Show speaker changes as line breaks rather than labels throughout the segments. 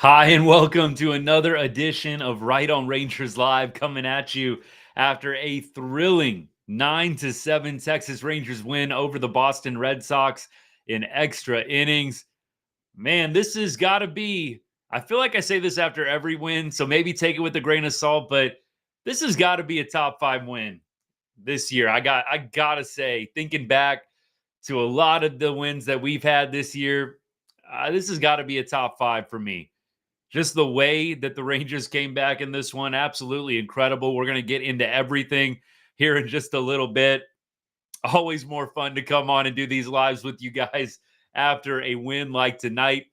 Hi, and welcome to another edition of Right on Rangers Live, coming at you after a thrilling 9-7 Texas Rangers win over the Boston Red Sox in extra innings. Man, this has got to be, I feel like I say this after every win, so maybe take it with a grain of salt, but this has got to be a top 5 win this year. I gotta say, thinking back to a lot of the wins that we've had this year, this has got to be a top 5 for me. Just the way that the Rangers came back in this one, absolutely incredible. We're going to get into everything here in just a little bit. Always more fun to come on and do these lives with you guys after a win like tonight.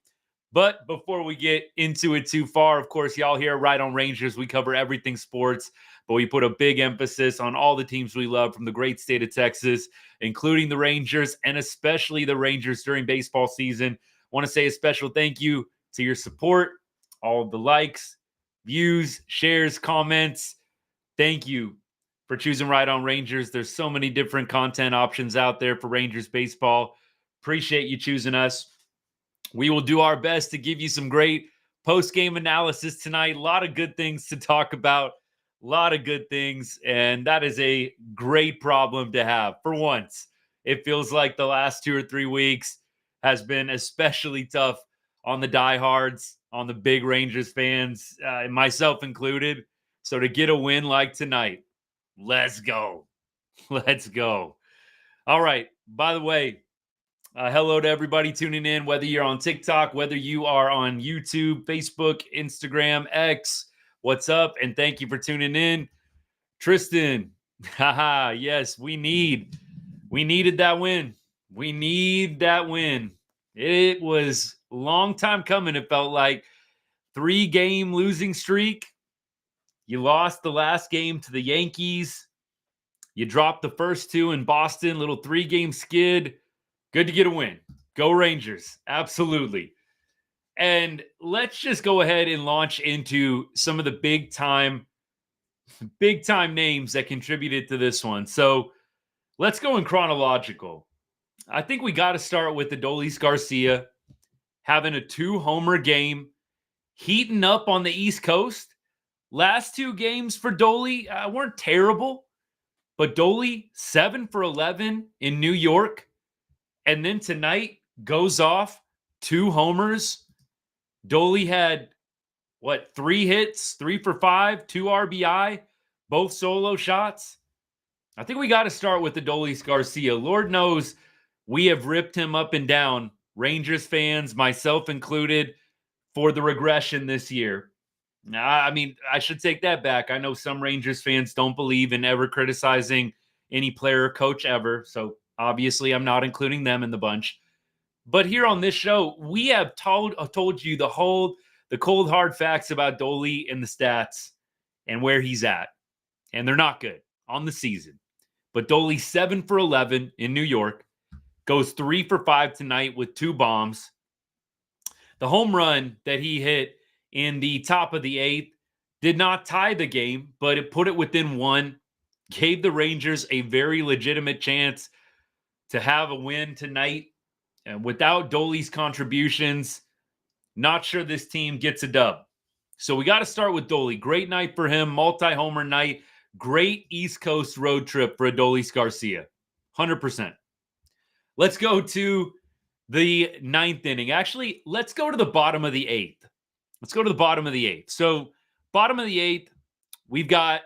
But before we get into it too far, of course, y'all here Right on Rangers, we cover everything sports, but we put a big emphasis on all the teams we love from the great state of Texas, including the Rangers and especially the Rangers during baseball season. Want to say a special thank you to your support, all of the likes, views, shares, comments. Thank you for choosing Right on Rangers. There's so many different content options out there for Rangers baseball. Appreciate you choosing us. We will do our best to give you some great post-game analysis tonight. A lot of good things to talk about. A lot of good things, and that is a great problem to have. For once, it feels like the last 2 or 3 weeks has been especially tough on the diehards, on the big Rangers fans, myself included. So to get a win like tonight, let's go. Let's go. All right. By the way, hello to everybody tuning in, whether you're on TikTok, whether you are on YouTube, Facebook, Instagram, X. What's up? And thank you for tuning in. Tristan, haha, yes, we needed that win. We need that win. It was a long time coming, it felt like. 3-game losing streak. You lost the last game to the Yankees. You dropped the first 2 in Boston, little 3-game skid. Good to get a win. Go Rangers. Absolutely. And let's just go ahead and launch into some of the big time names that contributed to this one. So let's go in chronological. I think we got to start with Adolis Garcia having a 2-homer game, heating up on the East Coast. Last 2 games for Dolly weren't terrible, but Dolly 7 for 11 in New York. And then tonight goes off 2 homers. Dolly had, 3 hits, 3 for 5, 2 RBI, both solo shots. I think we got to start with Adolis Garcia. Lord knows we have ripped him up and down, Rangers fans, myself included, for the regression this year. I mean, I should take that back. I know some Rangers fans don't believe in ever criticizing any player or coach ever, so obviously I'm not including them in the bunch. But here on this show, we have told you the cold hard facts about Dolly and the stats and where he's at. And they're not good on the season. But Dolly 7 for 11 in New York, goes 3 for 5 tonight with 2 bombs. The home run that he hit in the top of the 8th did not tie the game, but it put it within 1, gave the Rangers a very legitimate chance to have a win tonight. And without Dolly's contributions, not sure this team gets a dub. So we got to start with Dolly. Great night for him, multi-homer night. Great East Coast road trip for Adolis Garcia. 100%. Let's go to the 9th inning. Actually, let's go to the bottom of the 8th. So, bottom of the 8th, we've got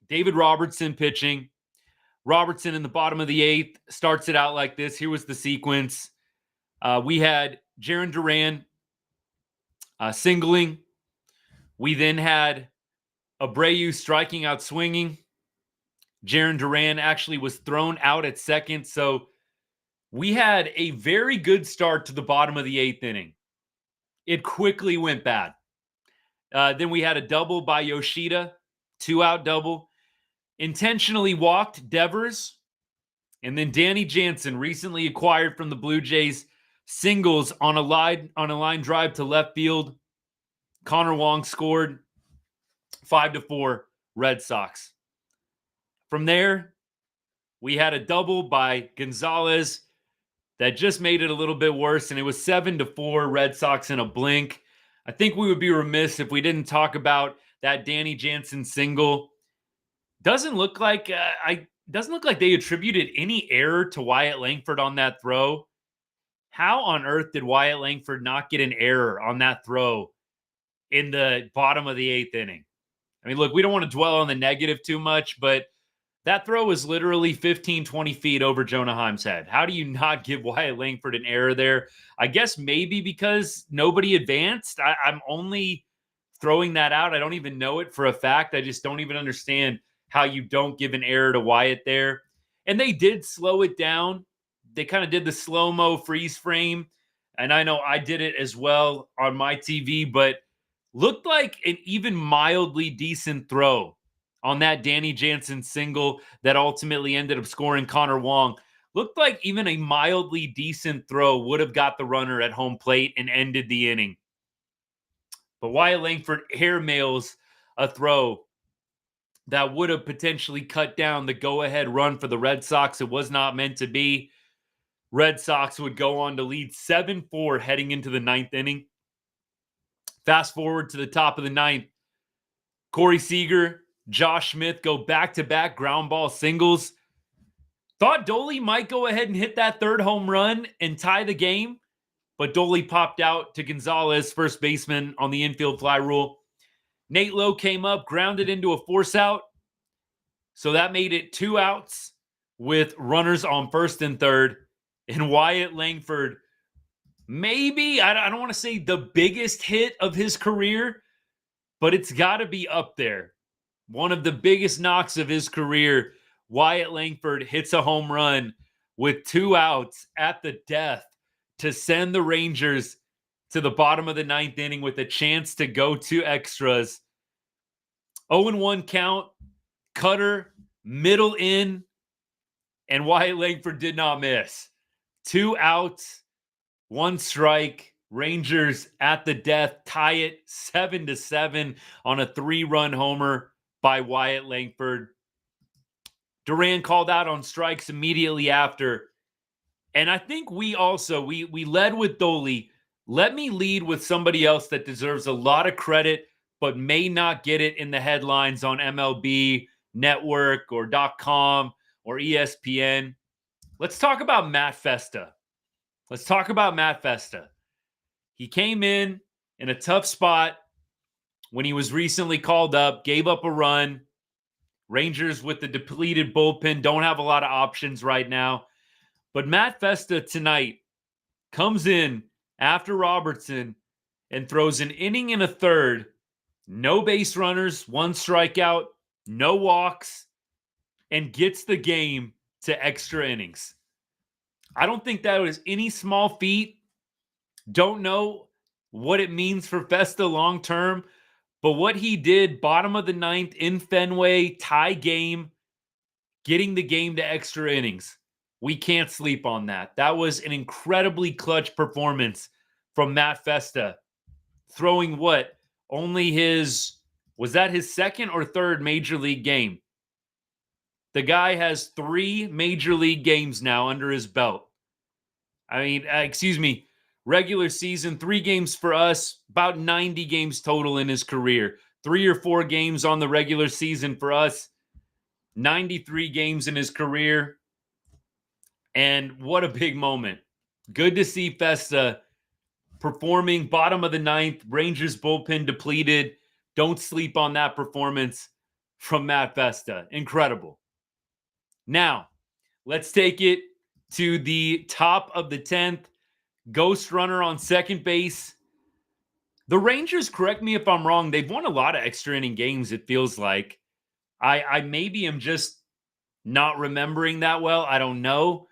David Robertson pitching. Robertson in the bottom of the 8th starts it out like this. Here was the sequence. We had Jarren Duran singling. We then had Abreu striking out swinging. Jarren Duran actually was thrown out at second. So we had a very good start to the bottom of the 8th inning. It quickly went bad. Then we had a double by Yoshida, 2-out double. Intentionally walked Devers. And then Danny Jansen, recently acquired from the Blue Jays, singles on a line drive to left field. Connor Wong scored 5-4 Red Sox. From there, we had a double by Gonzalez that just made it a little bit worse, and it was 7-4 Red Sox in a blink. I think we would be remiss if we didn't talk about that Danny Jansen single. Doesn't look like they attributed any error to Wyatt Langford on that throw. How on earth did Wyatt Langford not get an error on that throw in the bottom of the 8th inning? I mean, look, we don't want to dwell on the negative too much, but that throw was literally 15, 20 feet over Jonah Heim's head. How do you not give Wyatt Langford an error there? I guess maybe because nobody advanced. I'm only throwing that out. I don't even know it for a fact. I just don't even understand how you don't give an error to Wyatt there. And they did slow it down. They kind of did the slow-mo freeze frame. And I know I did it as well on my TV, but looked like an even mildly decent throw on that Danny Jansen single that ultimately ended up scoring Connor Wong. Looked like even a mildly decent throw would have got the runner at home plate and ended the inning. But Wyatt Langford airmails a throw that would have potentially cut down the go-ahead run for the Red Sox. It was not meant to be. Red Sox would go on to lead 7-4 heading into the 9th inning. Fast forward to the top of the 9th. Corey Seager, Josh Smith go back-to-back ground ball singles. Thought Doley might go ahead and hit that 3rd home run and tie the game, but Doley popped out to Gonzalez, first baseman, on the infield fly rule. Nate Lowe came up, grounded into a force out. So that made it 2 outs with runners on 1st and 3rd. And Wyatt Langford, maybe, I don't want to say the biggest hit of his career, but it's got to be up there. One of the biggest knocks of his career. Wyatt Langford hits a home run with 2 outs at the death to send the Rangers to the bottom of the 9th inning with a chance to go to extras. 0-1 count, cutter, middle in, and Wyatt Langford did not miss. 2 outs, 1 strike. Rangers at the death tie it 7-7 on a 3-run homer by Wyatt Langford. Duran called out on strikes immediately after. And I think we also, we led with Doley. Let me lead with somebody else that deserves a lot of credit, but may not get it in the headlines on MLB Network or .com or ESPN. Let's talk about Matt Festa. He came in a tough spot when he was recently called up, gave up a run. Rangers with the depleted bullpen don't have a lot of options right now. But Matt Festa tonight comes in after Robertson and throws an inning and a third. No base runners, 1 strikeout, no walks, and gets the game to extra innings. I don't think that was any small feat. Don't know what it means for Festa long term, but what he did, bottom of the 9th in Fenway, tie game, getting the game to extra innings. We can't sleep on that. That was an incredibly clutch performance from Matt Festa. Throwing what? Only his, was that his 2nd or 3rd major league game? The guy has 3 major league games now under his belt. I mean, regular season, 3 games for us, about 90 games total in his career. 3 or 4 games on the regular season for us, 93 games in his career. And what a big moment. Good to see Festa performing bottom of the 9th. Rangers bullpen depleted. Don't sleep on that performance from Matt Festa. Incredible. Now, let's take it to the top of the 10th. Ghost runner on second base. The Rangers, correct me if I'm wrong, they've won a lot of extra inning games, it feels like. I maybe am just not remembering that well. I don't know.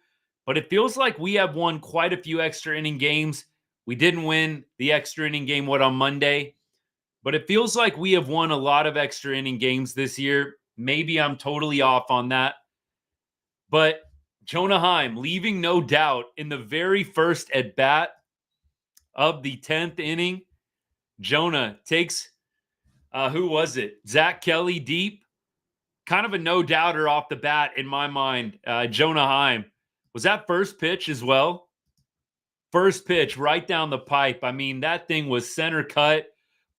But it feels like we have won quite a few extra inning games. We didn't win the extra inning game, on Monday? But it feels like we have won a lot of extra inning games this year. Maybe I'm totally off on that. But Jonah Heim leaving no doubt in the very first at bat of the 10th inning. Jonah takes, who was it? Zach Kelly deep. Kind of a no-doubter off the bat in my mind. Jonah Heim. Was that first pitch as well? First pitch right down the pipe. I mean, that thing was center cut.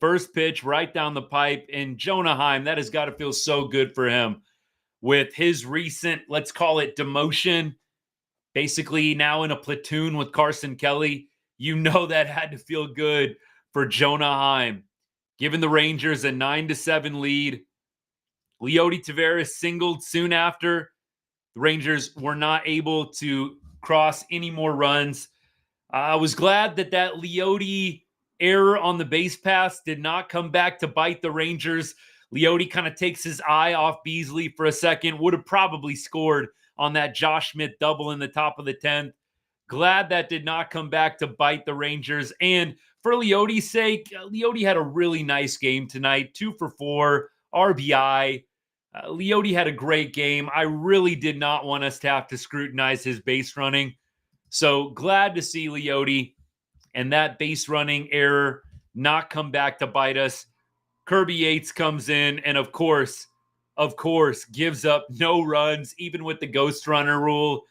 First pitch right down the pipe. And Jonah Heim, that has got to feel so good for him with his recent, let's call it demotion, basically now in a platoon with Carson Kelly. You know that had to feel good for Jonah Heim, giving the Rangers a 9-7 lead. Leody Taveras singled soon after. The Rangers were not able to cross any more runs. I was glad that Leody error on the base pass did not come back to bite the Rangers. Leody kind of takes his eye off Beasley for a second. Would have probably scored on that Josh Schmidt double in the top of the 10th. Glad that did not come back to bite the Rangers. And for Leody's sake, Leody had a really nice game tonight. 2 for 4, RBI. Leody had a great game. I really did not want us to have to scrutinize his base running. So glad to see Leody and that base running error not come back to bite us. Kirby Yates comes in and of course, gives up no runs, even with the ghost runner rule.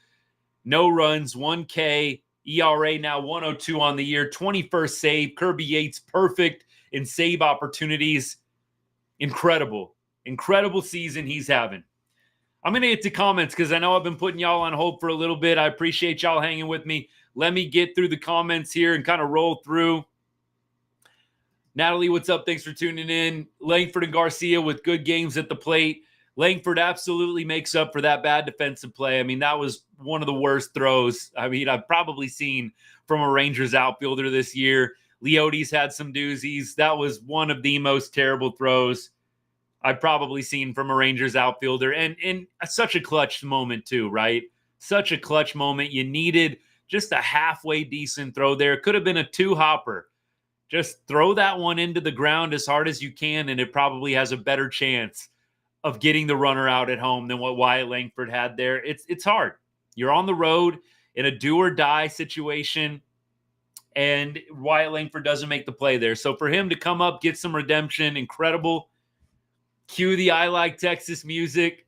No runs, 1K, ERA now 102 on the year, 21st save. Kirby Yates perfect in save opportunities. Incredible season he's having. I'm going to get to comments because I know I've been putting y'all on hold for a little bit. I appreciate y'all hanging with me. Let me get through the comments here and kind of roll through. Natalie, what's up? Thanks for tuning in. Langford and Garcia with good games at the plate. Langford absolutely makes up for that bad defensive play. I mean, that was one of the worst throws I've probably seen from a Rangers outfielder this year. Leody's had some doozies. That was one of the most terrible throws I've probably seen from a Rangers outfielder. And in such a clutch moment too, right? Such a clutch moment. You needed just a halfway decent throw there. Could have been a 2-hopper. Just throw that one into the ground as hard as you can, and it probably has a better chance of getting the runner out at home than what Wyatt Langford had there. It's hard. You're on the road in a do-or-die situation, and Wyatt Langford doesn't make the play there. So for him to come up, get some redemption, incredible. Cue the I Like Texas music.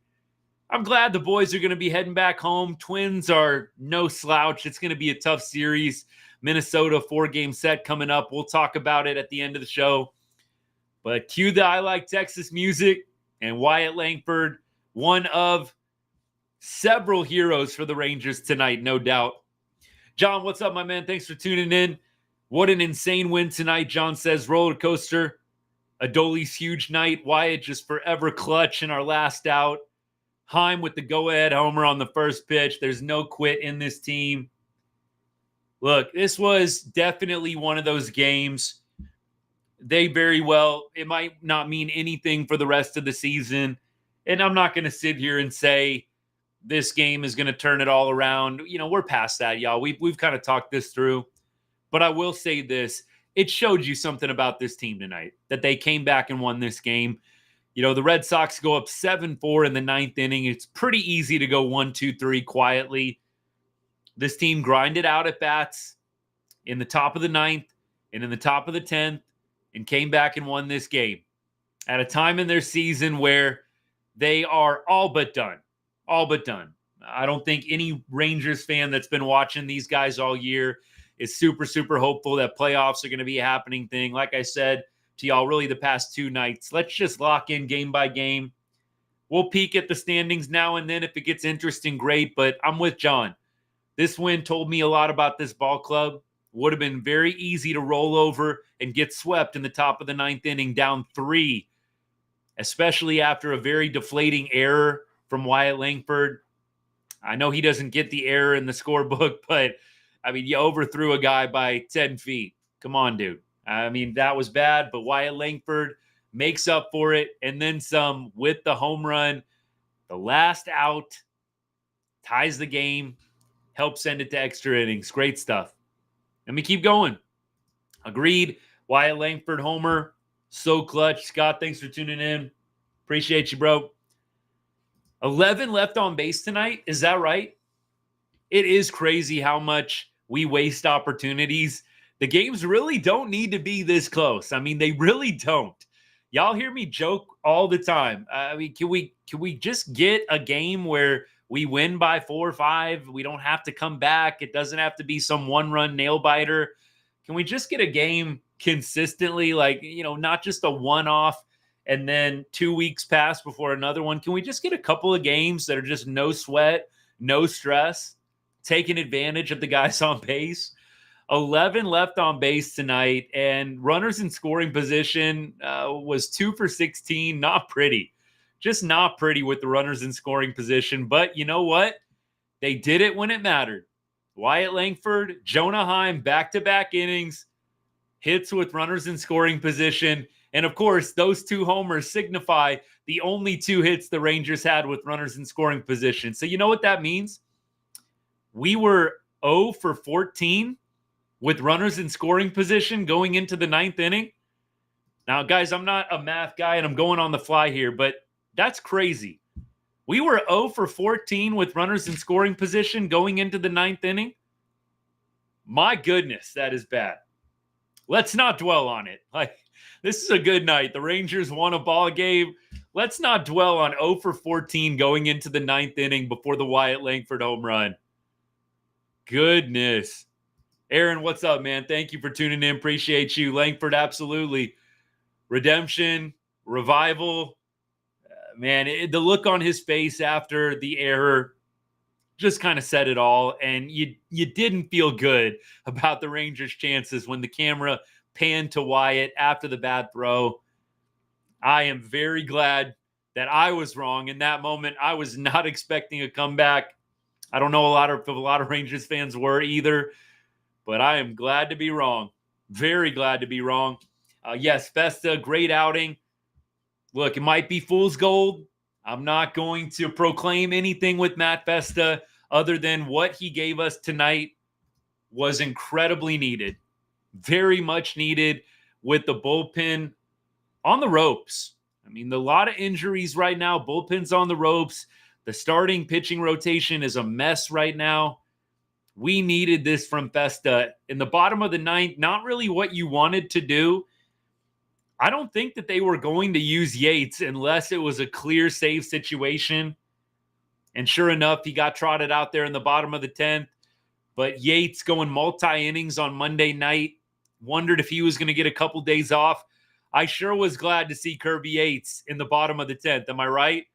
I'm glad the boys are going to be heading back home. Twins are no slouch. It's going to be a tough series. Minnesota 4-game set coming up. We'll talk about it at the end of the show. But cue the I Like Texas music. And Wyatt Langford, one of several heroes for the Rangers tonight, no doubt. John, what's up, my man? Thanks for tuning in. What an insane win tonight, John says. Roller coaster. Adoli's huge night. Wyatt just forever clutch in our last out. Heim with the go-ahead homer on the first pitch. There's no quit in this team. Look, this was definitely one of those games. They very well, it might not mean anything for the rest of the season. And I'm not going to sit here and say this game is going to turn it all around. You know, we're past that, y'all. We've kind of talked this through. But I will say this. It showed you something about this team tonight, that they came back and won this game. You know, the Red Sox go up 7-4 in the 9th inning. It's pretty easy to go 1-2-3 quietly. This team grinded out at bats in the top of the 9th and in the top of the 10th and came back and won this game at a time in their season where they are all but done. All but done. I don't think any Rangers fan that's been watching these guys all year is super, super hopeful that playoffs are going to be a happening thing. Like I said to y'all, really the past 2 nights, let's just lock in game by game. We'll peek at the standings now and then if it gets interesting, great. But I'm with John. This win told me a lot about this ball club. Would have been very easy to roll over and get swept in the top of the 9th inning, down 3, especially after a very deflating error from Wyatt Langford. I know he doesn't get the error in the scorebook, but, I mean, you overthrew a guy by 10 feet. Come on, dude. I mean, that was bad, but Wyatt Langford makes up for it, and then some with the home run. The last out ties the game, helps send it to extra innings. Great stuff. Let me keep going. Agreed. Wyatt Langford homer. So clutch. Scott, thanks for tuning in. Appreciate you, bro. 11 left on base tonight. Is that right? It is crazy how much we waste opportunities. The games really don't need to be this close. I mean, they really don't. Y'all hear me joke all the time. I mean, can we just get a game where We win by 4 or 5. We don't have to come back. It doesn't have to be some one-run nail-biter. Can we just get a game consistently, like, not just a one-off and then 2 weeks pass before another one? Can we just get a couple of games that are just no sweat, no stress, taking advantage of the guys on base? 11 left on base tonight, and runners in scoring position was 2 for 16. Not pretty. Just not pretty with the runners in scoring position. But you know what? They did it when it mattered. Wyatt Langford, Jonah Heim, back-to-back innings, hits with runners in scoring position. And of course, those 2 homers signify the only 2 hits the Rangers had with runners in scoring position. So you know what that means? We were 0 for 14 with runners in scoring position going into the 9th inning. Now, guys, I'm not a math guy and I'm going on the fly here, but that's crazy. We were 0 for 14 with runners in scoring position going into the 9th inning. My goodness, that is bad. Let's not dwell on it. Like, this is a good night. The Rangers won a ball game. Let's not dwell on 0 for 14 going into the 9th inning before the Wyatt Langford home run. Goodness. Aaron, what's up, man? Thank you for tuning in. Appreciate you. Langford, absolutely. Redemption, revival. Man, the look on his face after the error just kind of said it all. And you didn't feel good about the Rangers' chances when the camera panned to Wyatt after the bad throw. I am very glad that I was wrong in that moment. I was not expecting a comeback. I don't know if a lot of Rangers fans were either. But I am glad to be wrong. Very glad to be wrong. Yes, Festa, great outing. Look, it might be fool's gold. I'm not going to proclaim anything with Matt Festa other than what he gave us tonight was incredibly needed. Very much needed with the bullpen on the ropes. I mean, a lot of injuries right now. Bullpen's on the ropes. The starting pitching rotation is a mess right now. We needed this from Festa in the bottom of the 9th. Not really what you wanted to do. I don't think that they were going to use Yates unless it was a clear save situation. And sure enough, he got trotted out there in the bottom of the 10th. But Yates going multi-innings on Monday night. Wondered if he was going to get a couple days off. I sure was glad to see Kirby Yates in the bottom of the 10th. Am I right?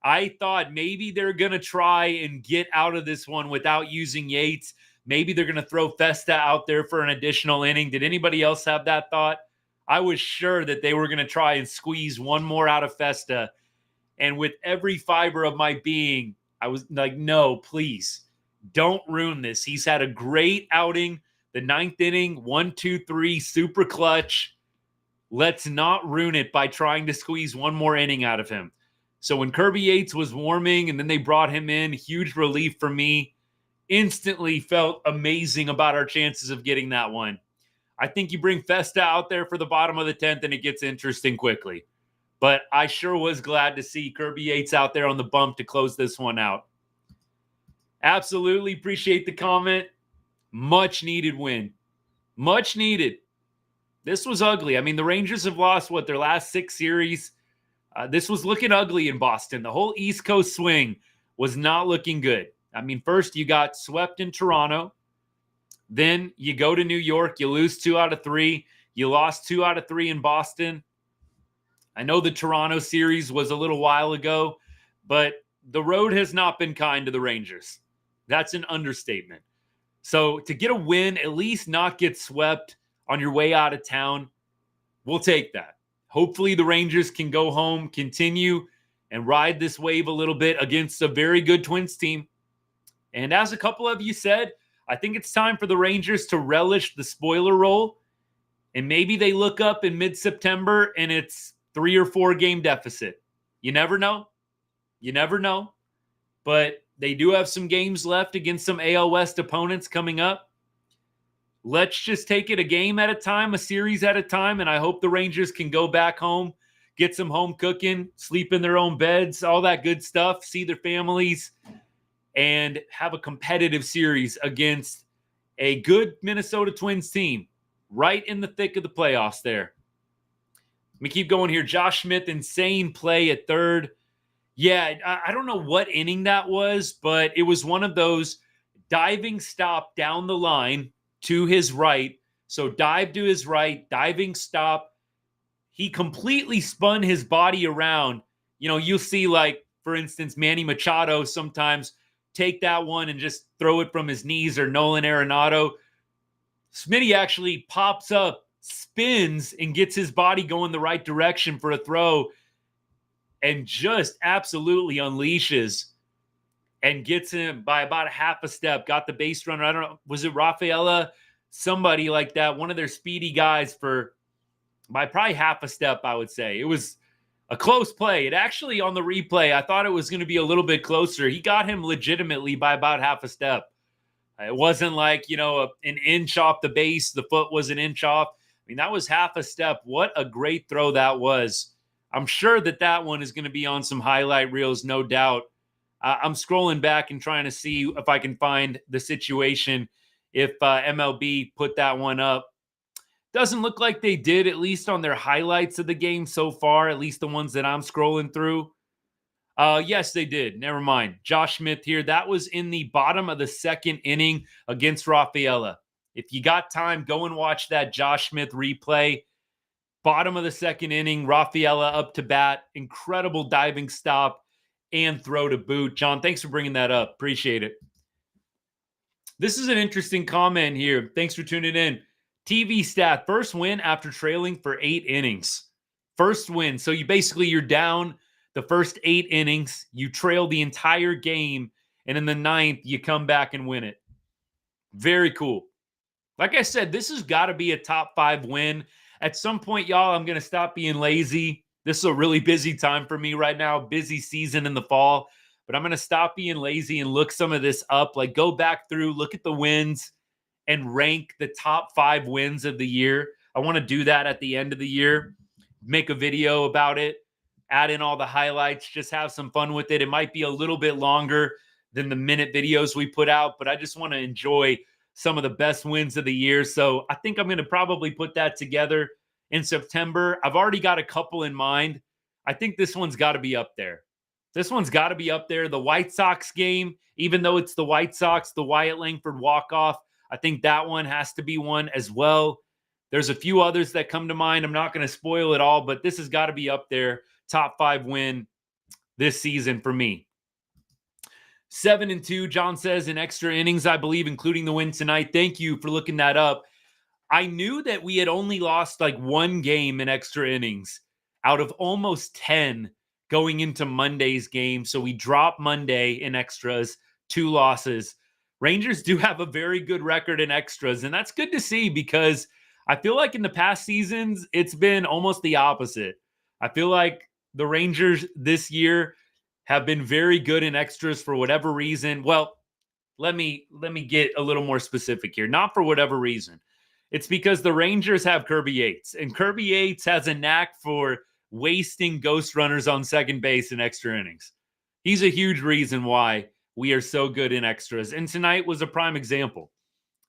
I thought maybe they're going to try and get out of this one without using Yates. Maybe they're going to throw Festa out there for an additional inning. Did anybody else have that thought? I was sure that they were going to try and squeeze one more out of Festa. And with every fiber of my being, I was like, no, please, don't ruin this. He's had a great outing. The 9th inning, 1, 2, 3, super clutch. Let's not ruin it by trying to squeeze one more inning out of him. So when Kirby Yates was warming and then they brought him in, huge relief for me. Instantly felt amazing about our chances of getting that one. I think you bring Festa out there for the bottom of the 10th and it gets interesting quickly. But I sure was glad to see Kirby Yates out there on the bump to close this one out. Absolutely appreciate the comment. Much needed win. Much needed. This was ugly. I mean, the Rangers have lost, their last 6 series. This was looking ugly in Boston. The whole East Coast swing was not looking good. I mean, first you got swept in Toronto. Then you go to New York. You lose 2 out of 3. You lost 2 out of 3 in Boston. I know the Toronto series was a little while ago, but the road has not been kind to the Rangers. That's an understatement. So to get a win, at least not get swept on your way out of town, we'll take that. Hopefully the Rangers can go home, continue, and ride this wave a little bit against a very good Twins team. And as a couple of you said, I think it's time for the Rangers to relish the spoiler role. And maybe they look up in mid-September and it's 3 or 4 game deficit. You never know. You never know. But they do have some games left against some AL West opponents coming up. Let's just take it a game at a time, a series at a time, and I hope the Rangers can go back home, get some home cooking, sleep in their own beds, all that good stuff, see their families, and have a competitive series against a good Minnesota Twins team right in the thick of the playoffs there. Let me keep going here. Josh Smith, insane play at third. Yeah, I don't know what inning that was, but it was one of those diving stop down the line to his right. So dive to his right, diving stop. He completely spun his body around. You'll see, like, for instance, Manny Machado sometimes take that one and just throw it from his knees, or Nolan Arenado. Smitty actually pops up, spins, and gets his body going the right direction for a throw, and just absolutely unleashes and gets him by about a half a step. Got the base runner. I don't know. Was it Rafaela? Somebody like that. One of their speedy guys by probably half a step, I would say. It was a close play. It actually, on the replay, I thought it was going to be a little bit closer. He got him legitimately by about half a step. It wasn't like, an inch off the base. The foot was an inch off. I mean, that was half a step. What a great throw that was. I'm sure that one is going to be on some highlight reels, no doubt. I'm scrolling back and trying to see if I can find the situation, if MLB put that one up. Doesn't look like they did, at least on their highlights of the game so far, at least the ones that I'm scrolling through. Yes, they did. Never mind. Josh Smith here. That was in the bottom of the second inning against Rafaela. If you got time, go and watch that Josh Smith replay. Bottom of the second inning, Rafaela up to bat. Incredible diving stop and throw to boot. John, thanks for bringing that up. Appreciate it. This is an interesting comment here. Thanks for tuning in. TV stat, first win after trailing for 8 innings. First win. So you're down the first 8 innings. You trail the entire game, and in the 9th, you come back and win it. Very cool. Like I said, this has got to be a top 5 win. At some point, y'all, I'm going to stop being lazy. This is a really busy time for me right now, busy season in the fall. But I'm going to stop being lazy and look some of this up. Like, go back through, look at the wins, and rank the top 5 wins of the year. I want to do that at the end of the year. Make a video about it. Add in all the highlights. Just have some fun with it. It might be a little bit longer than the minute videos we put out, but I just want to enjoy some of the best wins of the year. So I think I'm going to probably put that together in September. I've already got a couple in mind. I think this one's got to be up there. This one's got to be up there. The White Sox game, even though it's the White Sox, the Wyatt Langford walk-off, I think that one has to be one as well. There's a few others that come to mind. I'm not going to spoil it all, but this has got to be up there. Top 5 win this season for me. 7-2, John says, in extra innings, I believe, including the win tonight. Thank you for looking that up. I knew that we had only lost like 1 game in extra innings out of almost 10 going into Monday's game. So we dropped Monday in extras, 2 losses. Rangers do have a very good record in extras, and that's good to see because I feel like in the past seasons, it's been almost the opposite. I feel like the Rangers this year have been very good in extras for whatever reason. Well, let me get a little more specific here. Not for whatever reason. It's because the Rangers have Kirby Yates, and Kirby Yates has a knack for wasting ghost runners on second base in extra innings. He's a huge reason why we are so good in extras, and tonight was a prime example.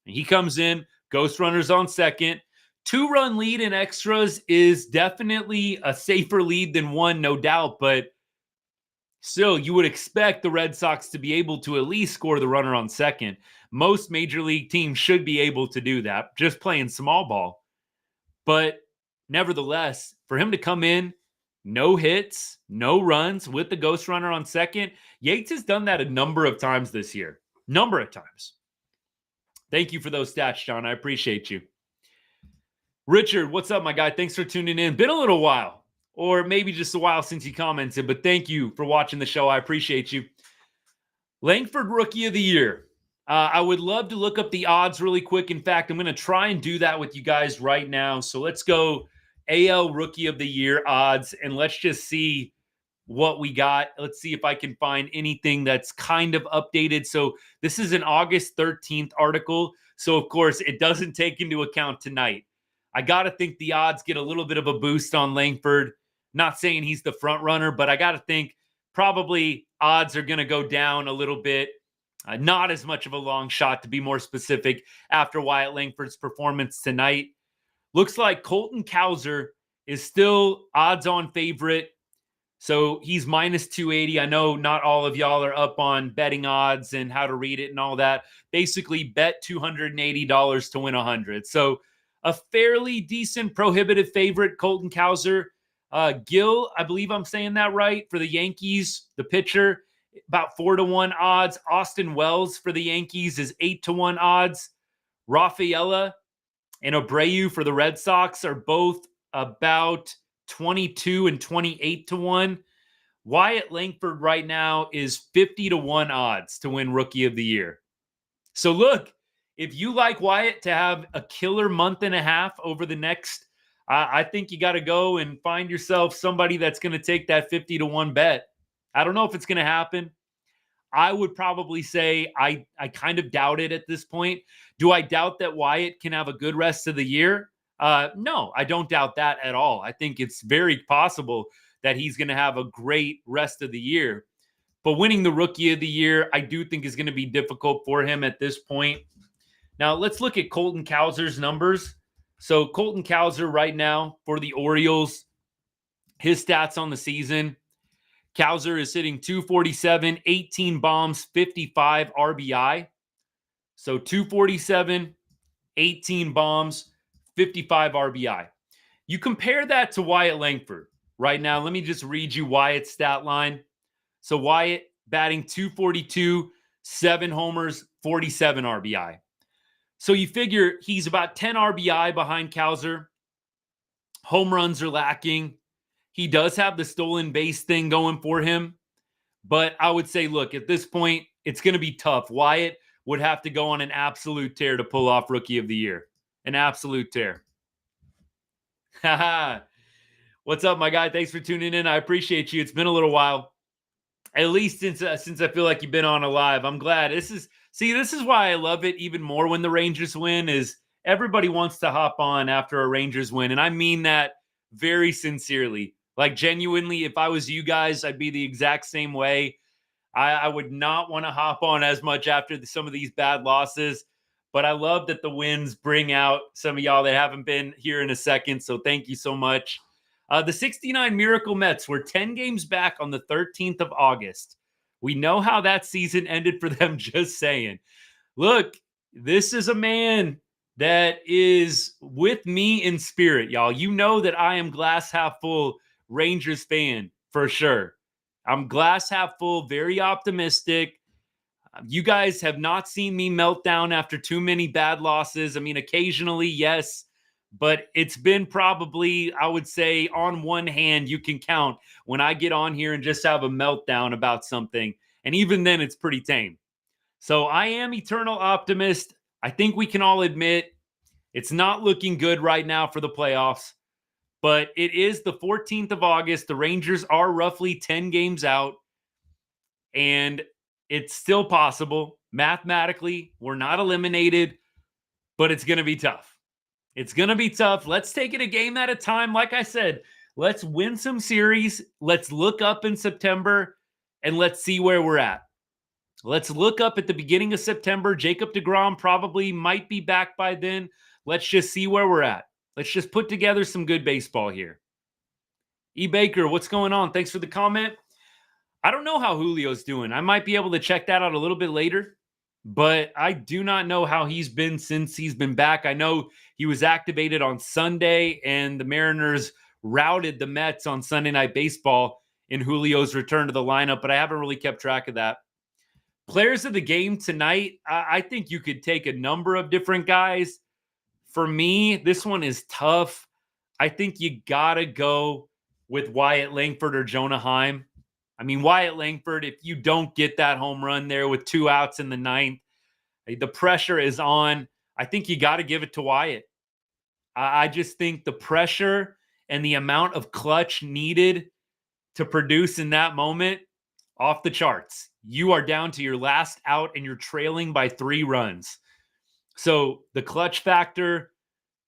He comes in, ghost runners on second. 2-run lead in extras is definitely a safer lead than 1, no doubt, but still, you would expect the Red Sox to be able to at least score the runner on second. Most major league teams should be able to do that, just playing small ball. But nevertheless, for him to come in, no hits, no runs with the ghost runner on second, Yates has done that a number of times this year. Number of times. Thank you for those stats, John. I appreciate you. Richard, what's up, my guy? Thanks for tuning in. Been a little while, or maybe just a while since you commented, but thank you for watching the show. I appreciate you. Langford Rookie of the Year. I would love to look up the odds really quick. In fact, I'm going to try and do that with you guys right now. So let's go AL Rookie of the Year odds, and let's just see what we got. Let's see if I can find anything that's kind of updated. So this is an August 13th article. So, of course, it doesn't take into account tonight. I got to think the odds get a little bit of a boost on Langford. Not saying he's the front runner, but I got to think probably odds are going to go down a little bit. Not as much of a long shot, to be more specific, after Wyatt Langford's performance tonight. Looks like Colton Cowser is still odds-on favorite. So he's minus 280. I know not all of y'all are up on betting odds and how to read it and all that. Basically, bet $280 to win 100. So a fairly decent prohibitive favorite, Colton Cowser. Gill, I believe I'm saying that right, for the Yankees, the pitcher, about 4-1 odds. Austin Wells for the Yankees is 8-1 odds. Rafaela and Abreu for the Red Sox are both about 22 and 28-1. Wyatt Langford right now is 50-1 odds to win Rookie of the Year. So look, if you like Wyatt to have a killer month and a half over the next, I think you got to go and find yourself somebody that's going to take that 50-1 bet. I don't know if it's going to happen. I would probably say I kind of doubt it at this point. Do I doubt that Wyatt can have a good rest of the year? No, I don't doubt that at all. I think it's very possible that he's going to have a great rest of the year. But winning the Rookie of the Year, I do think is going to be difficult for him at this point. Now, let's look at Colton Cowser's numbers. So Colton Cowser right now for the Orioles, his stats on the season, Cowser is hitting 247, 18 bombs, 55 RBI. So 247, 18 bombs, 55 RBI. You compare that to Wyatt Langford right now. Let me just read you Wyatt's stat line. So Wyatt batting 242, 7 homers, 47 RBI. So you figure he's about 10 RBI behind Cowser. Home runs are lacking. He does have the stolen base thing going for him. But I would say, look, at this point, it's going to be tough. Wyatt would have to go on an absolute tear to pull off Rookie of the Year. An absolute tear. What's up, my guy? Thanks for tuning in. I appreciate you. It's been a little while. At least since I feel like you've been on alive. I'm glad. This is why I love it even more when the Rangers win, is everybody wants to hop on after a Rangers win. And I mean that very sincerely. Like, genuinely, if I was you guys, I'd be the exact same way. I would not want to hop on as much after some of these bad losses. But I love that the wins bring out some of y'all that haven't been here in a second. So thank you so much. The 69 Miracle Mets were 10 games back on the 13th of August. We know how that season ended for them, just saying. Look, this is a man that is with me in spirit, y'all. You know that I am glass half full Rangers fan for sure. I'm glass half full, very optimistic. You guys have not seen me melt down after too many bad losses. I mean, occasionally, yes, but it's been probably, I would say, on one hand, you can count when I get on here and just have a meltdown about something. And even then, it's pretty tame. So I am eternal optimist. I think we can all admit it's not looking good right now for the playoffs, but it is the 14th of August. The Rangers are roughly 10 games out, and it's still possible. Mathematically, we're not eliminated, but it's going to be tough. It's going to be tough. Let's take it a game at a time. Like I said, let's win some series. Let's look up in September, and let's see where we're at. Let's look up at the beginning of September. Jacob deGrom probably might be back by then. Let's just see where we're at. Let's just put together some good baseball here. E. Baker, what's going on? Thanks for the comment. I don't know how Julio's doing. I might be able to check that out a little bit later, but I do not know how he's been since he's been back. I know he was activated on Sunday, and the Mariners routed the Mets on Sunday Night Baseball in Julio's return to the lineup, but I haven't really kept track of that. Players of the game tonight, I think you could take a number of different guys. For me, this one is tough. I think you got to go with Wyatt Langford or Jonah Heim. I mean, Wyatt Langford, if you don't get that home run there with 2 outs in the ninth, the pressure is on. I think you got to give it to Wyatt. I just think the pressure and the amount of clutch needed to produce in that moment, off the charts. You are down to your last out and you're trailing by 3 runs. So the clutch factor,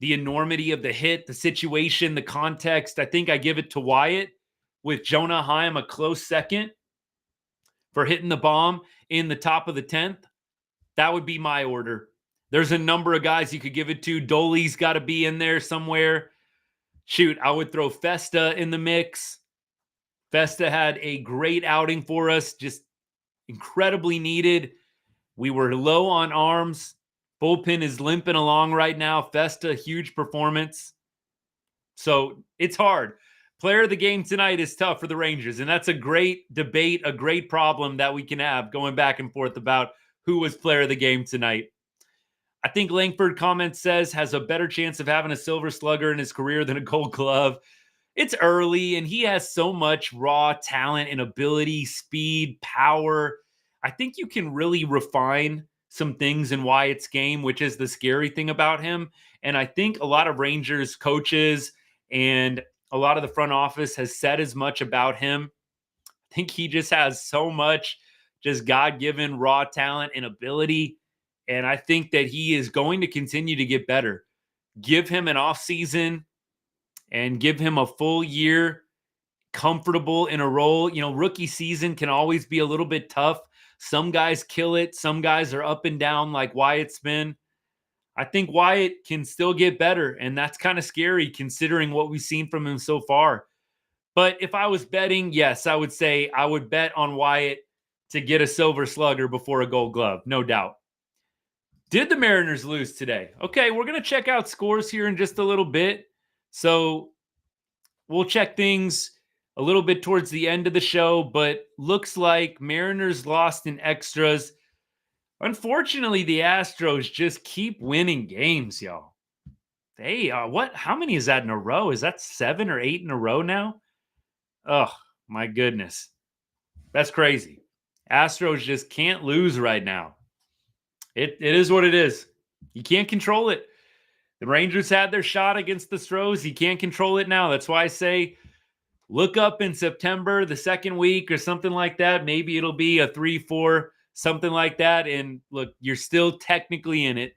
the enormity of the hit, the situation, the context, I think I give it to Wyatt, with Jonah Heim a close second for hitting the bomb in the top of the 10th. That would be my order. There's a number of guys you could give it to. Dolly's got to be in there somewhere. Shoot, I would throw Festa in the mix. Festa had a great outing for us, just incredibly needed. We were low on arms. Bullpen is limping along right now. Festa, huge performance. So it's hard. Player of the game tonight is tough for the Rangers, and that's a great debate, a great problem that we can have going back and forth about who was player of the game tonight. I think Langford comment says has a better chance of having a silver slugger in his career than a gold glove. It's early, and he has so much raw talent and ability, speed, power. I think you can really refine some things in Wyatt's game, which is the scary thing about him. And I think a lot of Rangers coaches and a lot of the front office has said as much about him. I think he just has so much just God-given raw talent and ability. And I think that he is going to continue to get better. Give him an offseason and give him a full year comfortable in a role. You know, rookie season can always be a little bit tough. Some guys kill it. Some guys are up and down like Wyatt's been. I think Wyatt can still get better, and that's kind of scary considering what we've seen from him so far. But if I was betting, yes, I would say I would bet on Wyatt to get a silver slugger before a gold glove, no doubt. Did the Mariners lose today? Okay, we're going to check out scores here in just a little bit. So we'll check things a little bit towards the end of the show, but looks like Mariners lost in extras. Unfortunately, the Astros just keep winning games, y'all. They what? How many is that in a row? Is that 7 or 8 in a row now? Oh, my goodness. That's crazy. Astros just can't lose right now. It is what it is. You can't control it. The Rangers had their shot against the Stros. You can't control it now. That's why I say look up in September, the second week or something like that. Maybe it'll be a 3-4, something like that. And look, you're still technically in it.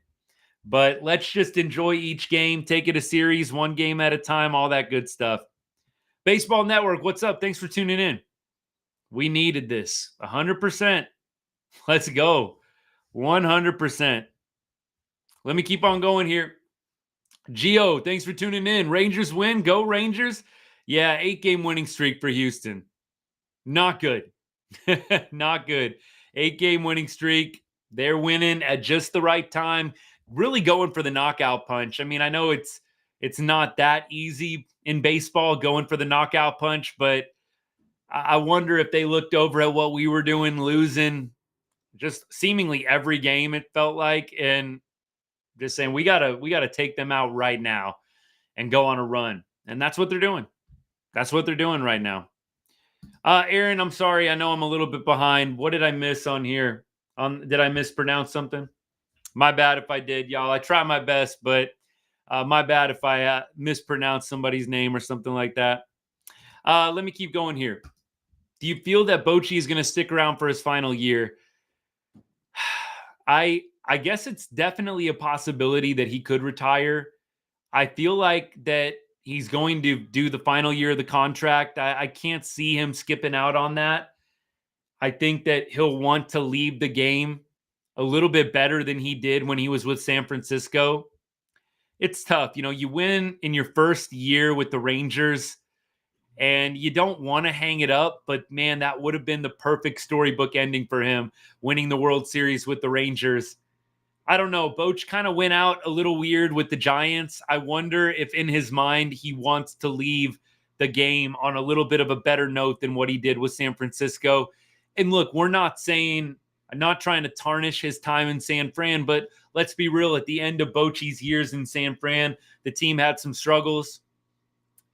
But let's just enjoy each game. Take it a series, one game at a time, all that good stuff. Baseball Network, what's up? Thanks for tuning in. We needed this. 100%. Let's go. 100%. Let me keep on going here. Gio, thanks for tuning in. Rangers win. Go Rangers. Yeah, 8-game winning streak for Houston. Not good. Not good. 8-game winning streak. They're winning at just the right time. Really going for the knockout punch. I mean, I know it's not that easy in baseball going for the knockout punch, but I wonder if they looked over at what we were doing, losing just seemingly every game, it felt like, and just saying we gotta take them out right now and go on a run. And that's what they're doing. That's what they're doing right now. Aaron, I'm sorry. I know I'm a little bit behind. What did I miss on here? Did I mispronounce something? My bad if I did, y'all. I try my best, but my bad if I mispronounced somebody's name or something like that. Let me keep going here. Do you feel that Bochy is going to stick around for his final year? I guess it's definitely a possibility that he could retire. I feel like that he's going to do the final year of the contract. I can't see him skipping out on that. I think that he'll want to leave the game a little bit better than he did when he was with San Francisco. It's tough. You know, you win in your first year with the Rangers and you don't want to hang it up, but man, that would have been the perfect storybook ending for him, winning the World Series with the Rangers. I don't know. Boch kind of went out a little weird with the Giants. I wonder if in his mind he wants to leave the game on a little bit of a better note than what he did with San Francisco. And look, I'm not trying to tarnish his time in San Fran, but let's be real. At the end of Bochy's years in San Fran, the team had some struggles.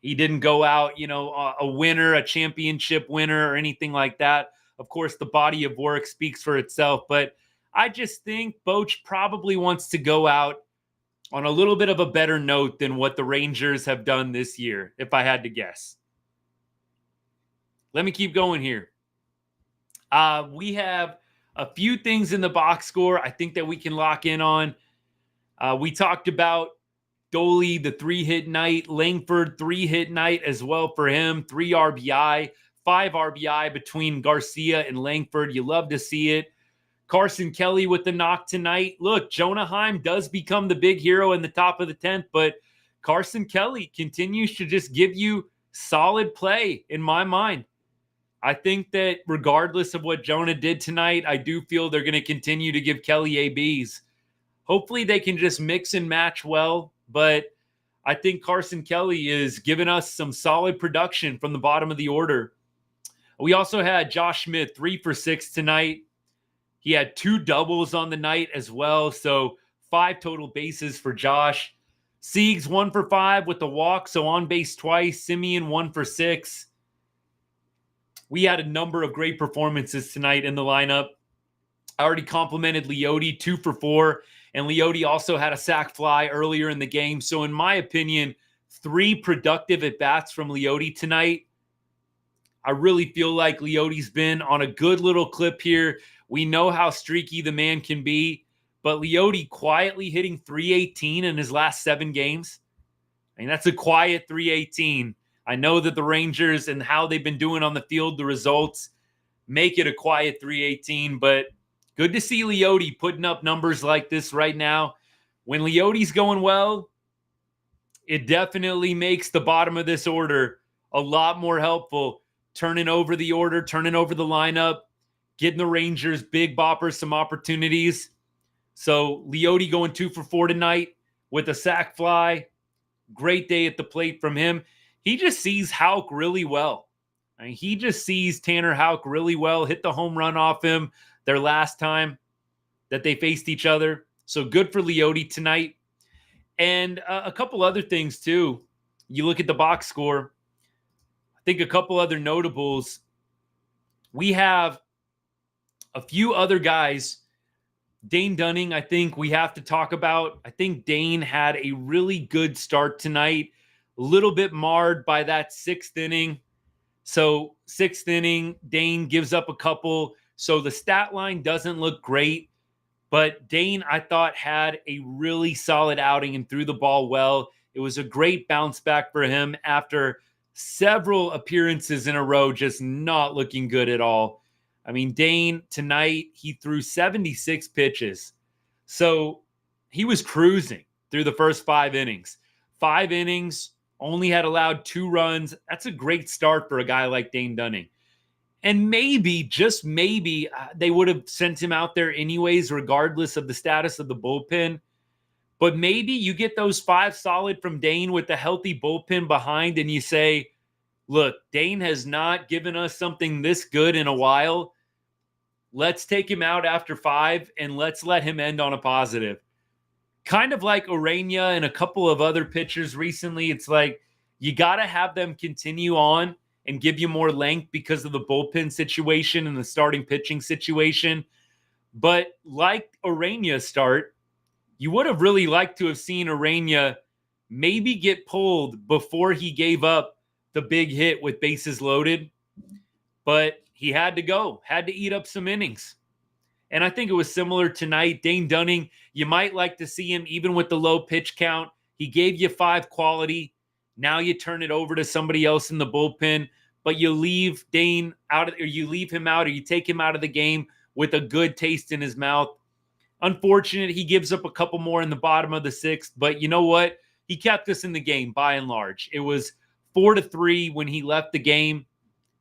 He didn't go out, a winner, a championship winner or anything like that. Of course, the body of work speaks for itself, but I just think Boch probably wants to go out on a little bit of a better note than what the Rangers have done this year, if I had to guess. Let me keep going here. We have a few things in the box score I think that we can lock in on. We talked about Doley, the 3-hit night. Langford, 3-hit night as well for him. 3 RBI, 5 RBI between Garcia and Langford. You love to see it. Carson Kelly with the knock tonight. Look, Jonah Heim does become the big hero in the top of the 10th, but Carson Kelly continues to just give you solid play in my mind. I think that regardless of what Jonah did tonight, I do feel they're going to continue to give Kelly ABs. Hopefully they can just mix and match well, but I think Carson Kelly is giving us some solid production from the bottom of the order. We also had Josh Smith 3 for 6 tonight. He had 2 doubles on the night as well, so 5 total bases for Josh. Siegs 1 for 5 with the walk, so on base twice. Simeon 1 for 6. We had a number of great performances tonight in the lineup. I already complimented Leote 2 for 4, and Leote also had a sac fly earlier in the game. So in my opinion, 3 productive at-bats from Leote tonight. I really feel like Leote's been on a good little clip here. We know how streaky the man can be, but Leote quietly hitting 318 in his last 7 games. I mean, that's a quiet 318. I know that the Rangers and how they've been doing on the field, the results make it a quiet 318, but good to see Leote putting up numbers like this right now. When Leote's going well, it definitely makes the bottom of this order a lot more helpful. Turning over the order, turning over the lineup, getting the Rangers, big boppers, some opportunities. So Leote going 2 for 4 tonight with a sac fly. Great day at the plate from him. He just sees Houck really well. I mean, he just sees Tanner Houck really well. Hit the home run off him their last time that they faced each other. So good for Leote tonight. And a couple other things too. You look at the box score. I think a couple other notables. We have a few other guys. Dane Dunning, I think we have to talk about. I think Dane had a really good start tonight. A little bit marred by that 6th inning. So 6th inning, Dane gives up a couple. So the stat line doesn't look great. But Dane, I thought, had a really solid outing and threw the ball well. It was a great bounce back for him after several appearances in a row just not looking good at all. I mean, Dane, tonight, he threw 76 pitches. So he was cruising through the first 5 innings. 5 innings, only had allowed 2 runs. That's a great start for a guy like Dane Dunning. And maybe, just maybe, they would have sent him out there anyways, regardless of the status of the bullpen. But maybe you get those 5 solid from Dane with a healthy bullpen behind, and you say, look, Dane has not given us something this good in a while. Let's take him out after 5, and let's let him end on a positive. Kind of like Urena and a couple of other pitchers recently. It's like you got to have them continue on and give you more length because of the bullpen situation and the starting pitching situation. But like Urena's start, you would have really liked to have seen Urena maybe get pulled before he gave up the big hit with bases loaded. But he had to go, had to eat up some innings. And I think it was similar tonight. Dane Dunning, you might like to see him even with the low pitch count. He gave you 5 quality. Now you turn it over to somebody else in the bullpen, but you leave Dane out, or you leave him out, or you take him out of the game with a good taste in his mouth. Unfortunate, he gives up a couple more in the bottom of the 6th, but you know what? He kept us in the game by and large. It was 4-3 when he left the game.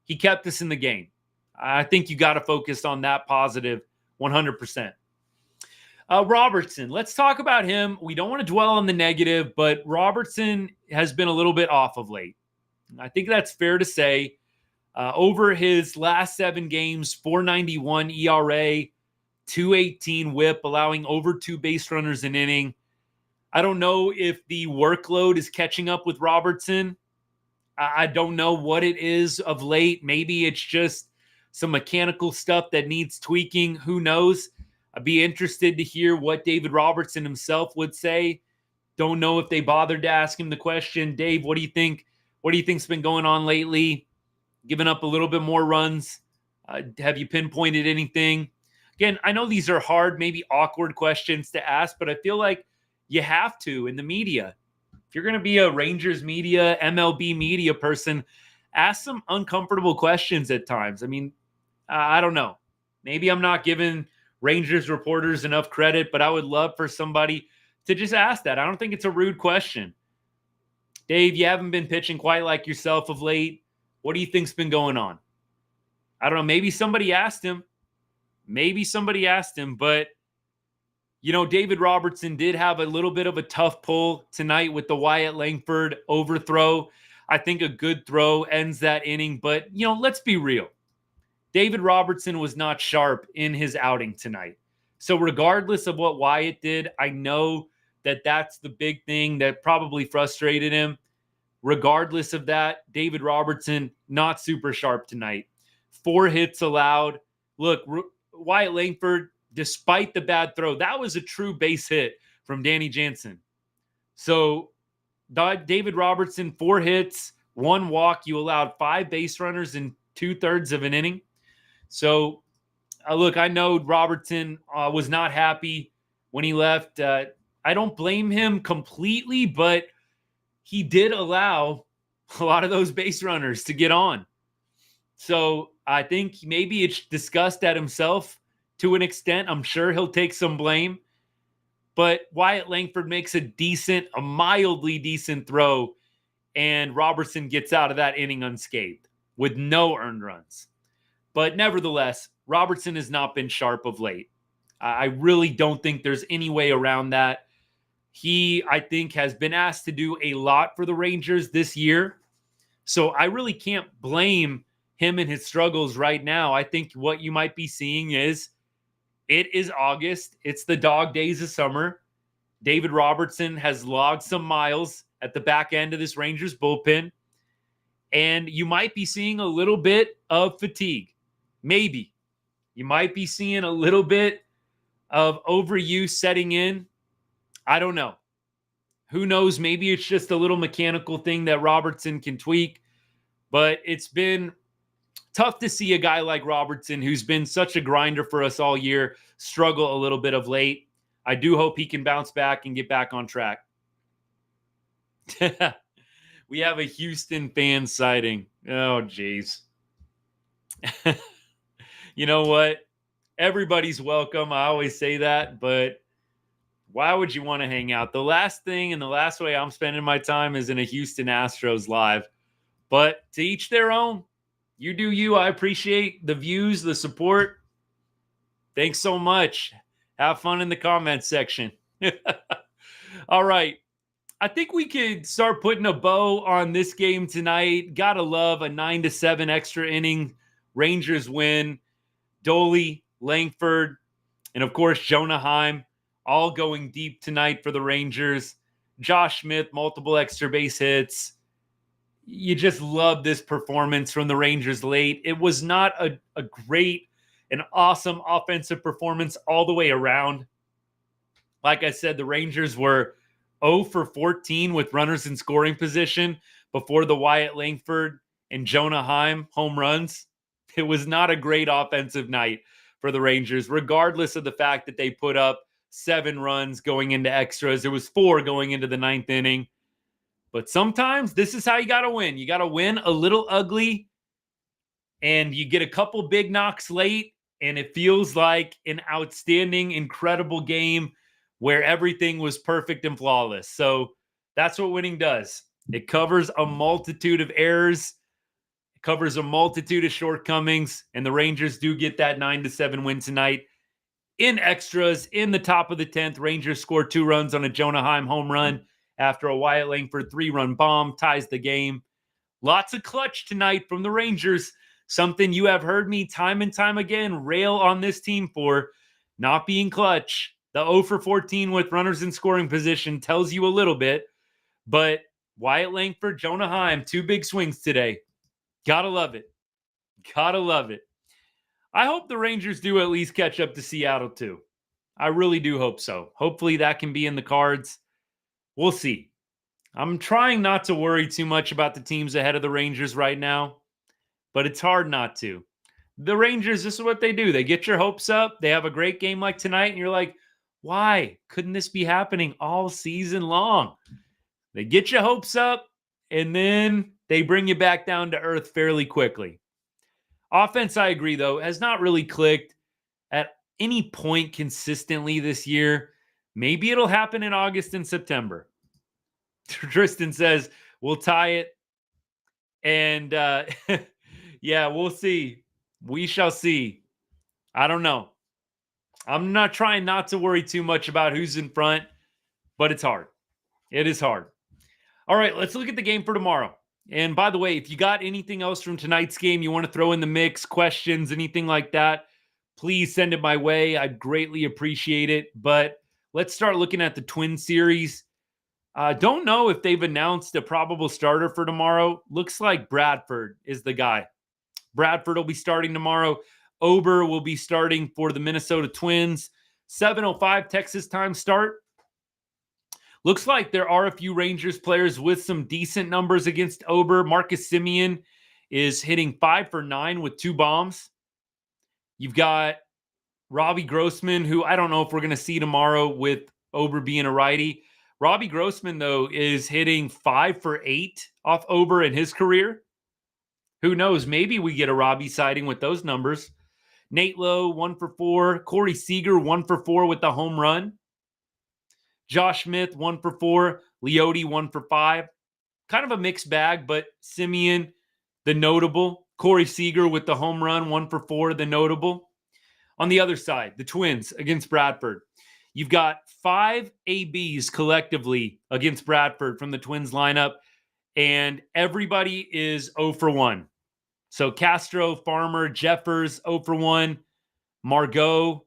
He kept us in the game. I think you got to focus on that positive 100%. Robertson, let's talk about him. We don't want to dwell on the negative, but Robertson has been a little bit off of late. I think that's fair to say. Over his last 7 games, 4.91 ERA, 2.18 WHIP, allowing over 2 base runners an inning. I don't know if the workload is catching up with Robertson. I don't know what it is of late. Maybe it's just some mechanical stuff that needs tweaking. Who knows? I'd be interested to hear what David Robertson himself would say. Don't know if they bothered to ask him the question. Dave, what do you think? What do you think's been going on lately? Giving up a little bit more runs. Have you pinpointed anything? Again, I know these are hard, maybe awkward questions to ask, but I feel like you have to in the media. If you're going to be a Rangers media, MLB media person, ask some uncomfortable questions at times. I mean, I don't know. Maybe I'm not giving Rangers reporters enough credit, but I would love for somebody to just ask that. I don't think it's a rude question. Dave, you haven't been pitching quite like yourself of late. What do you think's been going on? I don't know. Maybe somebody asked him. But David Robertson did have a little bit of a tough pull tonight with the Wyatt Langford overthrow. I think a good throw ends that inning. But, let's be real. David Robertson was not sharp in his outing tonight. So regardless of what Wyatt did, I know that that's the big thing that probably frustrated him. Regardless of that, David Robertson, not super sharp tonight. 4 hits allowed. Look, Wyatt Langford, despite the bad throw, that was a true base hit from Danny Jansen. So David Robertson, 4 hits, 1 walk. You allowed 5 base runners in 2/3 of an inning. So, look, I know Robertson was not happy when he left. I don't blame him completely, but he did allow a lot of those base runners to get on. So I think maybe it's disgust at himself to an extent. I'm sure he'll take some blame. But Wyatt Langford makes a mildly decent throw, and Robertson gets out of that inning unscathed with no earned runs. But nevertheless, Robertson has not been sharp of late. I really don't think there's any way around that. He, I think, has been asked to do a lot for the Rangers this year. So I really can't blame him and his struggles right now. I think what you might be seeing is it is August. It's the dog days of summer. David Robertson has logged some miles at the back end of this Rangers bullpen. And you might be seeing a little bit of fatigue. Maybe. You might be seeing a little bit of overuse setting in. I don't know. Who knows? Maybe it's just a little mechanical thing that Robertson can tweak. But it's been tough to see a guy like Robertson, who's been such a grinder for us all year, struggle a little bit of late. I do hope he can bounce back and get back on track. We have a Houston fan sighting. Oh, geez. You know what? Everybody's welcome. I always say that, but why would you want to hang out? The last thing and the last way I'm spending my time is in a Houston Astros live. But to each their own. You do you. I appreciate the views, the support. Thanks so much. Have fun in the comments section. All right. I think we could start putting a bow on this game tonight. Gotta love a 9-7 extra inning Rangers win. Doley, Langford, and of course Jonah Heim all going deep tonight for the Rangers. Josh Smith, multiple extra base hits. You just love this performance from the Rangers late. It was not a great and awesome offensive performance all the way around. Like I said, the Rangers were 0 for 14 with runners in scoring position before the Wyatt Langford and Jonah Heim home runs. It was not a great offensive night for the Rangers, regardless of the fact that they put up 7 runs going into extras. There was 4 going into the 9th inning. But sometimes this is how you got to win. You got to win a little ugly, and you get a couple big knocks late, and it feels like an outstanding, incredible game where everything was perfect and flawless. So that's what winning does. It covers a multitude of errors, it covers a multitude of shortcomings, and the Rangers do get that 9-7 win tonight. In extras, in the top of the 10th, Rangers score 2 runs on a Jonah Heim home run after a Wyatt Langford 3-run bomb ties the game. Lots of clutch tonight from the Rangers. Something you have heard me time and time again rail on this team for, not being clutch. The 0 for 14 with runners in scoring position tells you a little bit. But Wyatt Langford, Jonah Heim, 2 big swings today. Gotta love it. Gotta love it. I hope the Rangers do at least catch up to Seattle too. I really do hope so. Hopefully that can be in the cards. We'll see. I'm trying not to worry too much about the teams ahead of the Rangers right now, but it's hard not to. The Rangers, this is what they do. They get your hopes up. They have a great game like tonight, and you're like, why couldn't this be happening all season long? They get your hopes up, and then they bring you back down to earth fairly quickly. Offense, I agree, though, has not really clicked at any point consistently this year. Maybe it'll happen in August and September. Tristan says, we'll tie it. And yeah, we'll see. We shall see. I don't know. I'm not trying not to worry too much about who's in front, but it's hard. It is hard. All right, let's look at the game for tomorrow. And by the way, if you got anything else from tonight's game you want to throw in the mix, questions, anything like that, please send it my way. I'd greatly appreciate it. But let's start looking at the Twin series. Don't know if they've announced a probable starter for tomorrow. Looks like Bradford is the guy. Bradford will be starting tomorrow. Ober will be starting for the Minnesota Twins. 7:05 Texas time start. Looks like there are a few Rangers players with some decent numbers against Ober. Marcus Semien is hitting 5 for 9 with 2 bombs. You've got Robbie Grossman, who I don't know if we're going to see tomorrow with Ober being a righty. Robbie Grossman, though, is hitting 5 for 8 off Ober in his career. Who knows? Maybe we get a Robbie sighting with those numbers. Nate Lowe, 1 for 4. Corey Seager, 1 for 4 with the home run. Josh Smith, 1 for 4. Leote, 1 for 5. Kind of a mixed bag, but Semien, the notable. Corey Seager with the home run, 1 for 4, the notable. On the other side, the Twins against Bradford. You've got 5 ABs collectively against Bradford from the Twins lineup, and everybody is 0 for 1. So Castro, Farmer, Jeffers, 0 for 1. Margot,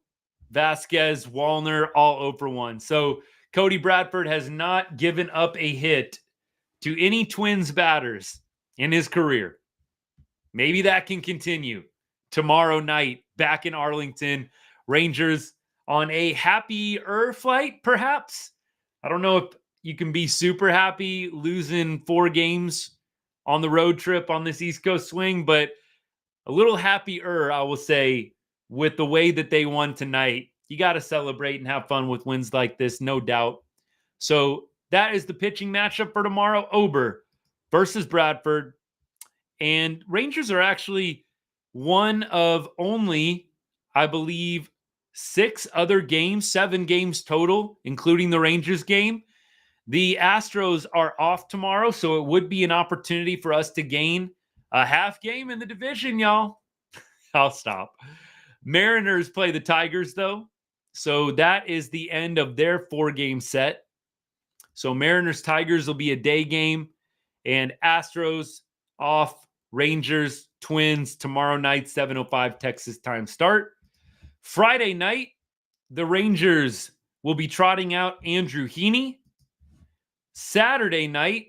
Vasquez, Wallner, all 0 for 1. So Cody Bradford has not given up a hit to any Twins batters in his career. Maybe that can continue tomorrow night back in Arlington. Rangers on a happier flight, perhaps. I don't know if you can be super happy losing 4 games on the road trip on this East Coast swing, but a little happier, I will say, with the way that they won tonight. You got to celebrate and have fun with wins like this, no doubt. So that is the pitching matchup for tomorrow. Ober versus Bradford. And Rangers are actually one of only, I believe, 7 games total, including the Rangers game. The Astros are off tomorrow, so it would be an opportunity for us to gain a half game in the division, y'all. I'll stop. Mariners play the Tigers, though. So that is the end of their 4-game set. So Mariners Tigers will be a day game, and Astros off. Rangers Twins tomorrow night, 7:05 Texas time start. Friday night, the Rangers will be trotting out Andrew Heaney. Saturday night,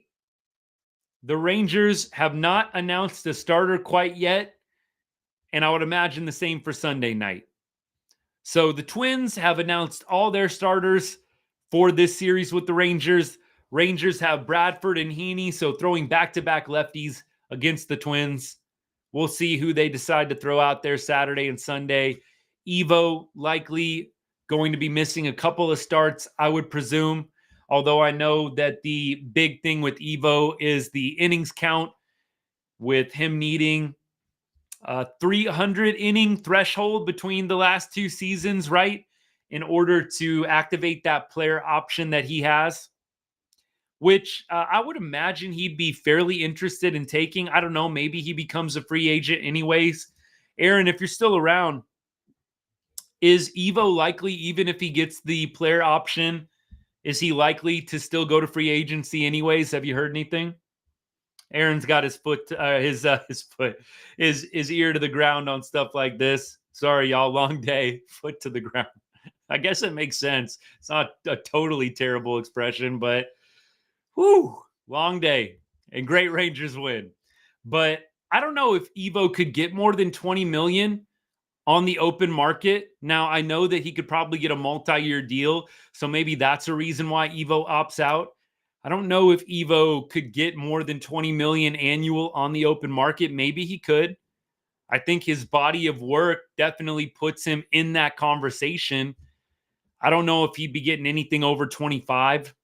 the Rangers have not announced a starter quite yet, and I would imagine the same for Sunday night. So the Twins have announced all their starters for this series with the Rangers. Rangers have Bradford and Heaney, so throwing back-to-back lefties against the Twins. We'll see who they decide to throw out there Saturday and Sunday. Evo likely going to be missing a couple of starts, I would presume. Although I know that the big thing with Evo is the innings count, with him needing a 300 inning threshold between the last 2 seasons, right? In order to activate that player option that he has, which I would imagine he'd be fairly interested in taking. I don't know, maybe he becomes a free agent anyways. Aaron, if you're still around, is Evo likely, even if he gets the player option, is he likely to still go to free agency anyways? Have you heard anything? Aaron's got his ear to the ground on stuff like this. Sorry, y'all, long day, foot to the ground. I guess it makes sense. It's not a totally terrible expression, but whew, long day and great Rangers win. But I don't know if Evo could get more than 20 million on the open market. Now, I know that he could probably get a multi-year deal, so maybe that's a reason why Evo opts out. I don't know if Evo could get more than 20 million annual on the open market. Maybe he could. I think his body of work definitely puts him in that conversation. I don't know if he'd be getting anything over 25.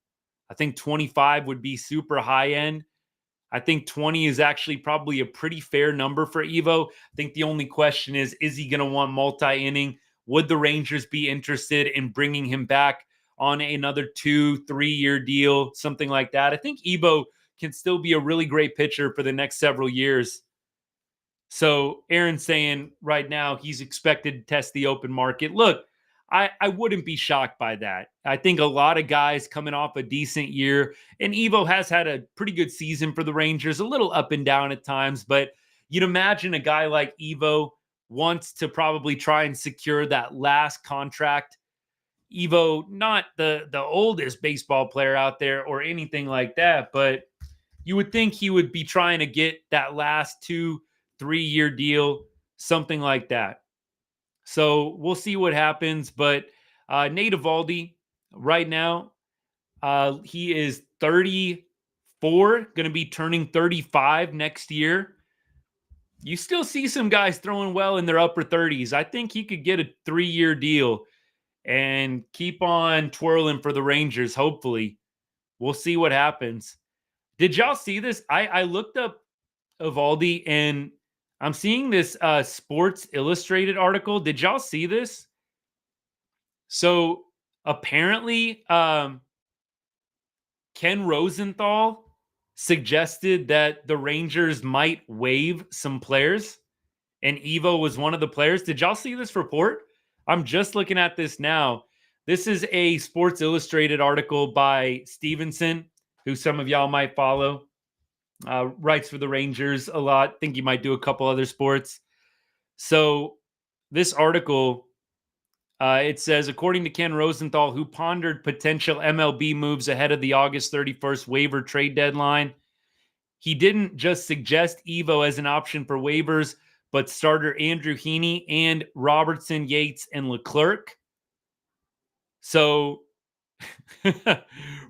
I think 25 would be super high end. I think 20 is actually probably a pretty fair number for Evo. I think the only question is he going to want multi-inning? Would the Rangers be interested in bringing him back on another 2-3 year deal, something like that? I think Evo can still be a really great pitcher for the next several years. So Aaron's saying right now he's expected to test the open market. Look, I wouldn't be shocked by that. I think a lot of guys coming off a decent year, and Evo has had a pretty good season for the Rangers, a little up and down at times, but you'd imagine a guy like Evo wants to probably try and secure that last contract. Evo, not the oldest baseball player out there or anything like that, but you would think he would be trying to get that last 2-3 year deal, something like that. So we'll see what happens. But Nate Eovaldi, right now, he is 34, going to be turning 35 next year. You still see some guys throwing well in their upper 30s. I think he could get a 3-year deal and keep on twirling for the Rangers, hopefully. We'll see what happens. Did y'all see this? I looked up Eovaldi and I'm seeing this Sports Illustrated article. Did y'all see this? So apparently, Ken Rosenthal suggested that the Rangers might waive some players, and Evo was one of the players. Did y'all see this report? I'm just looking at this now. This is a Sports Illustrated article by Stevenson, who some of y'all might follow. Writes for the Rangers a lot. Think he might do a couple other sports. So this article, it says, according to Ken Rosenthal, who pondered potential MLB moves ahead of the August 31st waiver trade deadline, he didn't just suggest Evo as an option for waivers, but starter Andrew Heaney and Robertson, Yates, and Leclerc. So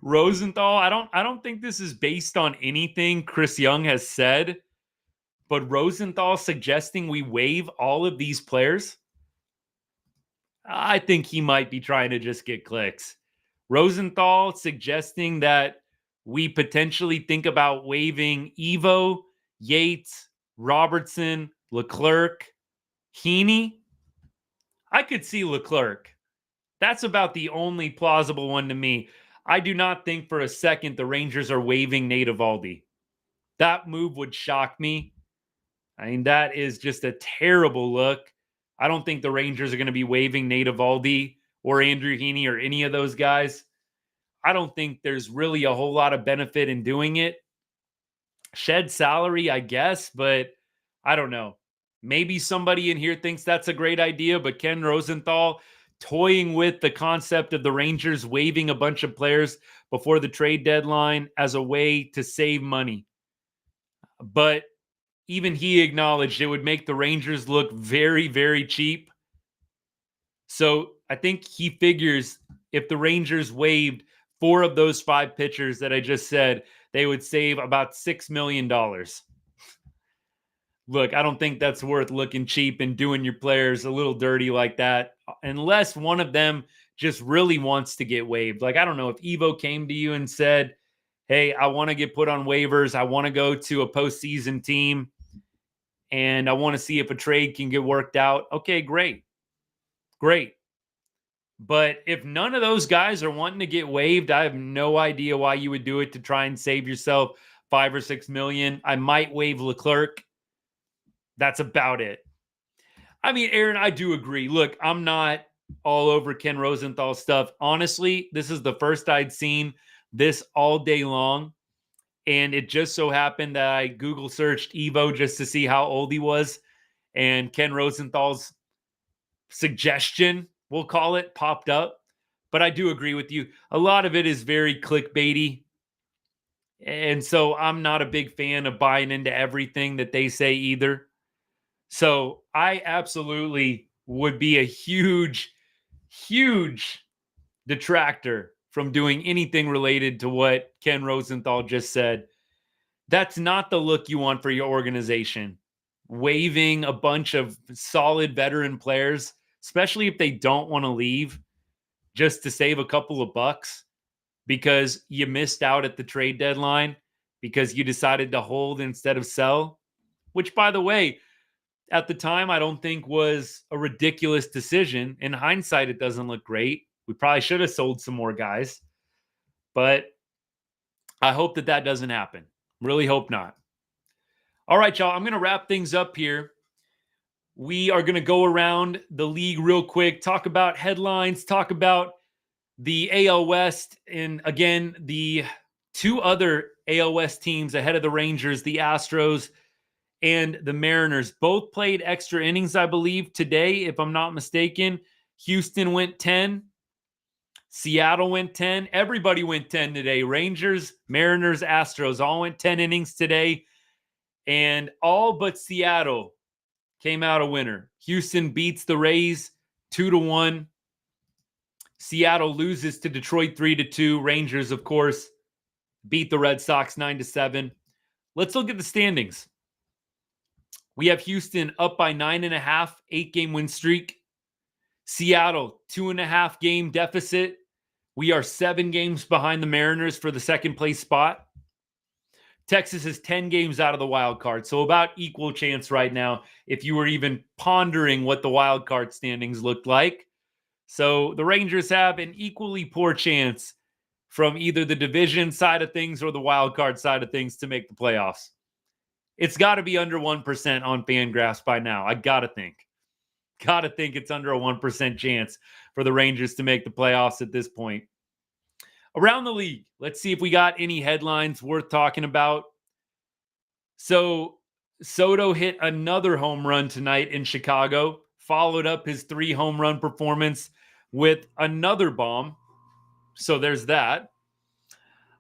Rosenthal, I don't think this is based on anything Chris Young has said, but Rosenthal suggesting we waive all of these players, I think he might be trying to just get clicks. Rosenthal suggesting that we potentially think about waiving Evo, Yates, Robertson, Leclerc, Heaney. I could see Leclerc. That's about the only plausible one to me. I do not think for a second the Rangers are waiving Nate Eovaldi. That move would shock me. I mean, that is just a terrible look. I don't think the Rangers are going to be waiving Nate Eovaldi or Andrew Heaney or any of those guys. I don't think there's really a whole lot of benefit in doing it. Shed salary, I guess, but I don't know. Maybe somebody in here thinks that's a great idea, but Ken Rosenthal toying with the concept of the Rangers waiving a bunch of players before the trade deadline as a way to save money. But even he acknowledged it would make the Rangers look very, very cheap. So I think he figures if the Rangers waived 4 of those 5 pitchers that I just said, they would save about $6 million. Look, I don't think that's worth looking cheap and doing your players a little dirty like that, unless one of them just really wants to get waived. Like, I don't know if Evo came to you and said, hey, I want to get put on waivers. I want to go to a postseason team and I want to see if a trade can get worked out. Okay, great. Great. But if none of those guys are wanting to get waived, I have no idea why you would do it to try and save yourself 5 or 6 million. I might waive Leclerc. That's about it. I mean, Aaron, I do agree. Look, I'm not all over Ken Rosenthal stuff. Honestly, this is the first I'd seen this all day long. And it just so happened that I Google searched Evo just to see how old he was. And Ken Rosenthal's suggestion, we'll call it, popped up. But I do agree with you. A lot of it is very clickbaity. And so I'm not a big fan of buying into everything that they say either. So I absolutely would be a huge, huge detractor from doing anything related to what Ken Rosenthal just said. That's not the look you want for your organization. Waiving a bunch of solid veteran players, especially if they don't want to leave, just to save a couple of bucks because you missed out at the trade deadline because you decided to hold instead of sell, which, by the way, at the time, I don't think was a ridiculous decision. In hindsight, it doesn't look great. We probably should have sold some more guys, but I hope that doesn't happen. Really hope not. All right, y'all, I'm going to wrap things up here. we are going to go around the league real quick, talk about headlines, talk about the AL West, and again, the two other AL West teams ahead of the Rangers, the Astros and the Mariners. Both played extra innings, I believe, today, if I'm not mistaken. Houston went 10. Seattle went 10. Everybody went 10 today. Rangers, Mariners, Astros all went 10 innings today. And all but Seattle came out a winner. Houston beats the Rays 2-1. Seattle loses to Detroit 3-2. Rangers, of course, beat the Red Sox 9-7. Let's look at the standings. We have Houston up by 9.5, 8-game win streak. Seattle, 2.5 game deficit. We are 7 games behind the Mariners for the second place spot. Texas is 10 games out of the wild card, so about equal chance right now if you were even pondering what the wild card standings looked like. So the Rangers have an equally poor chance from either the division side of things or the wild card side of things to make the playoffs. It's got to be under 1% on Fangraphs by now. I got to think. Got to think it's under a 1% chance for the Rangers to make the playoffs at this point. Around the league, let's see if we got any headlines worth talking about. So Soto hit another home run tonight in Chicago, followed up his 3 home run performance with another bomb. So there's that.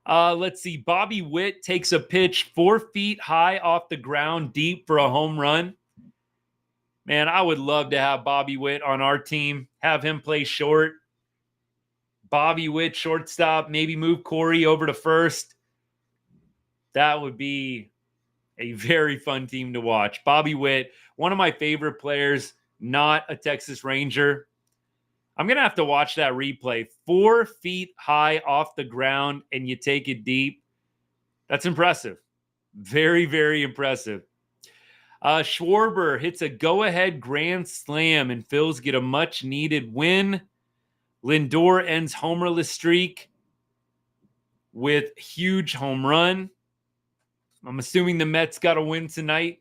Let's see. Bobby Witt takes a pitch 4 feet high off the ground deep for a home run. Man, I would love to have Bobby Witt on our team, have him play short. Bobby Witt, shortstop, maybe move Corey over to first. That would be a very fun team to watch. Bobby Witt, one of my favorite players, not a Texas Ranger. I'm going to have to watch that replay. 4 feet high off the ground and you take it deep. That's impressive. Very, very impressive. Schwarber hits a go-ahead grand slam and Phils get a much-needed win. Lindor ends homerless streak with huge home run. I'm assuming the Mets got a win tonight.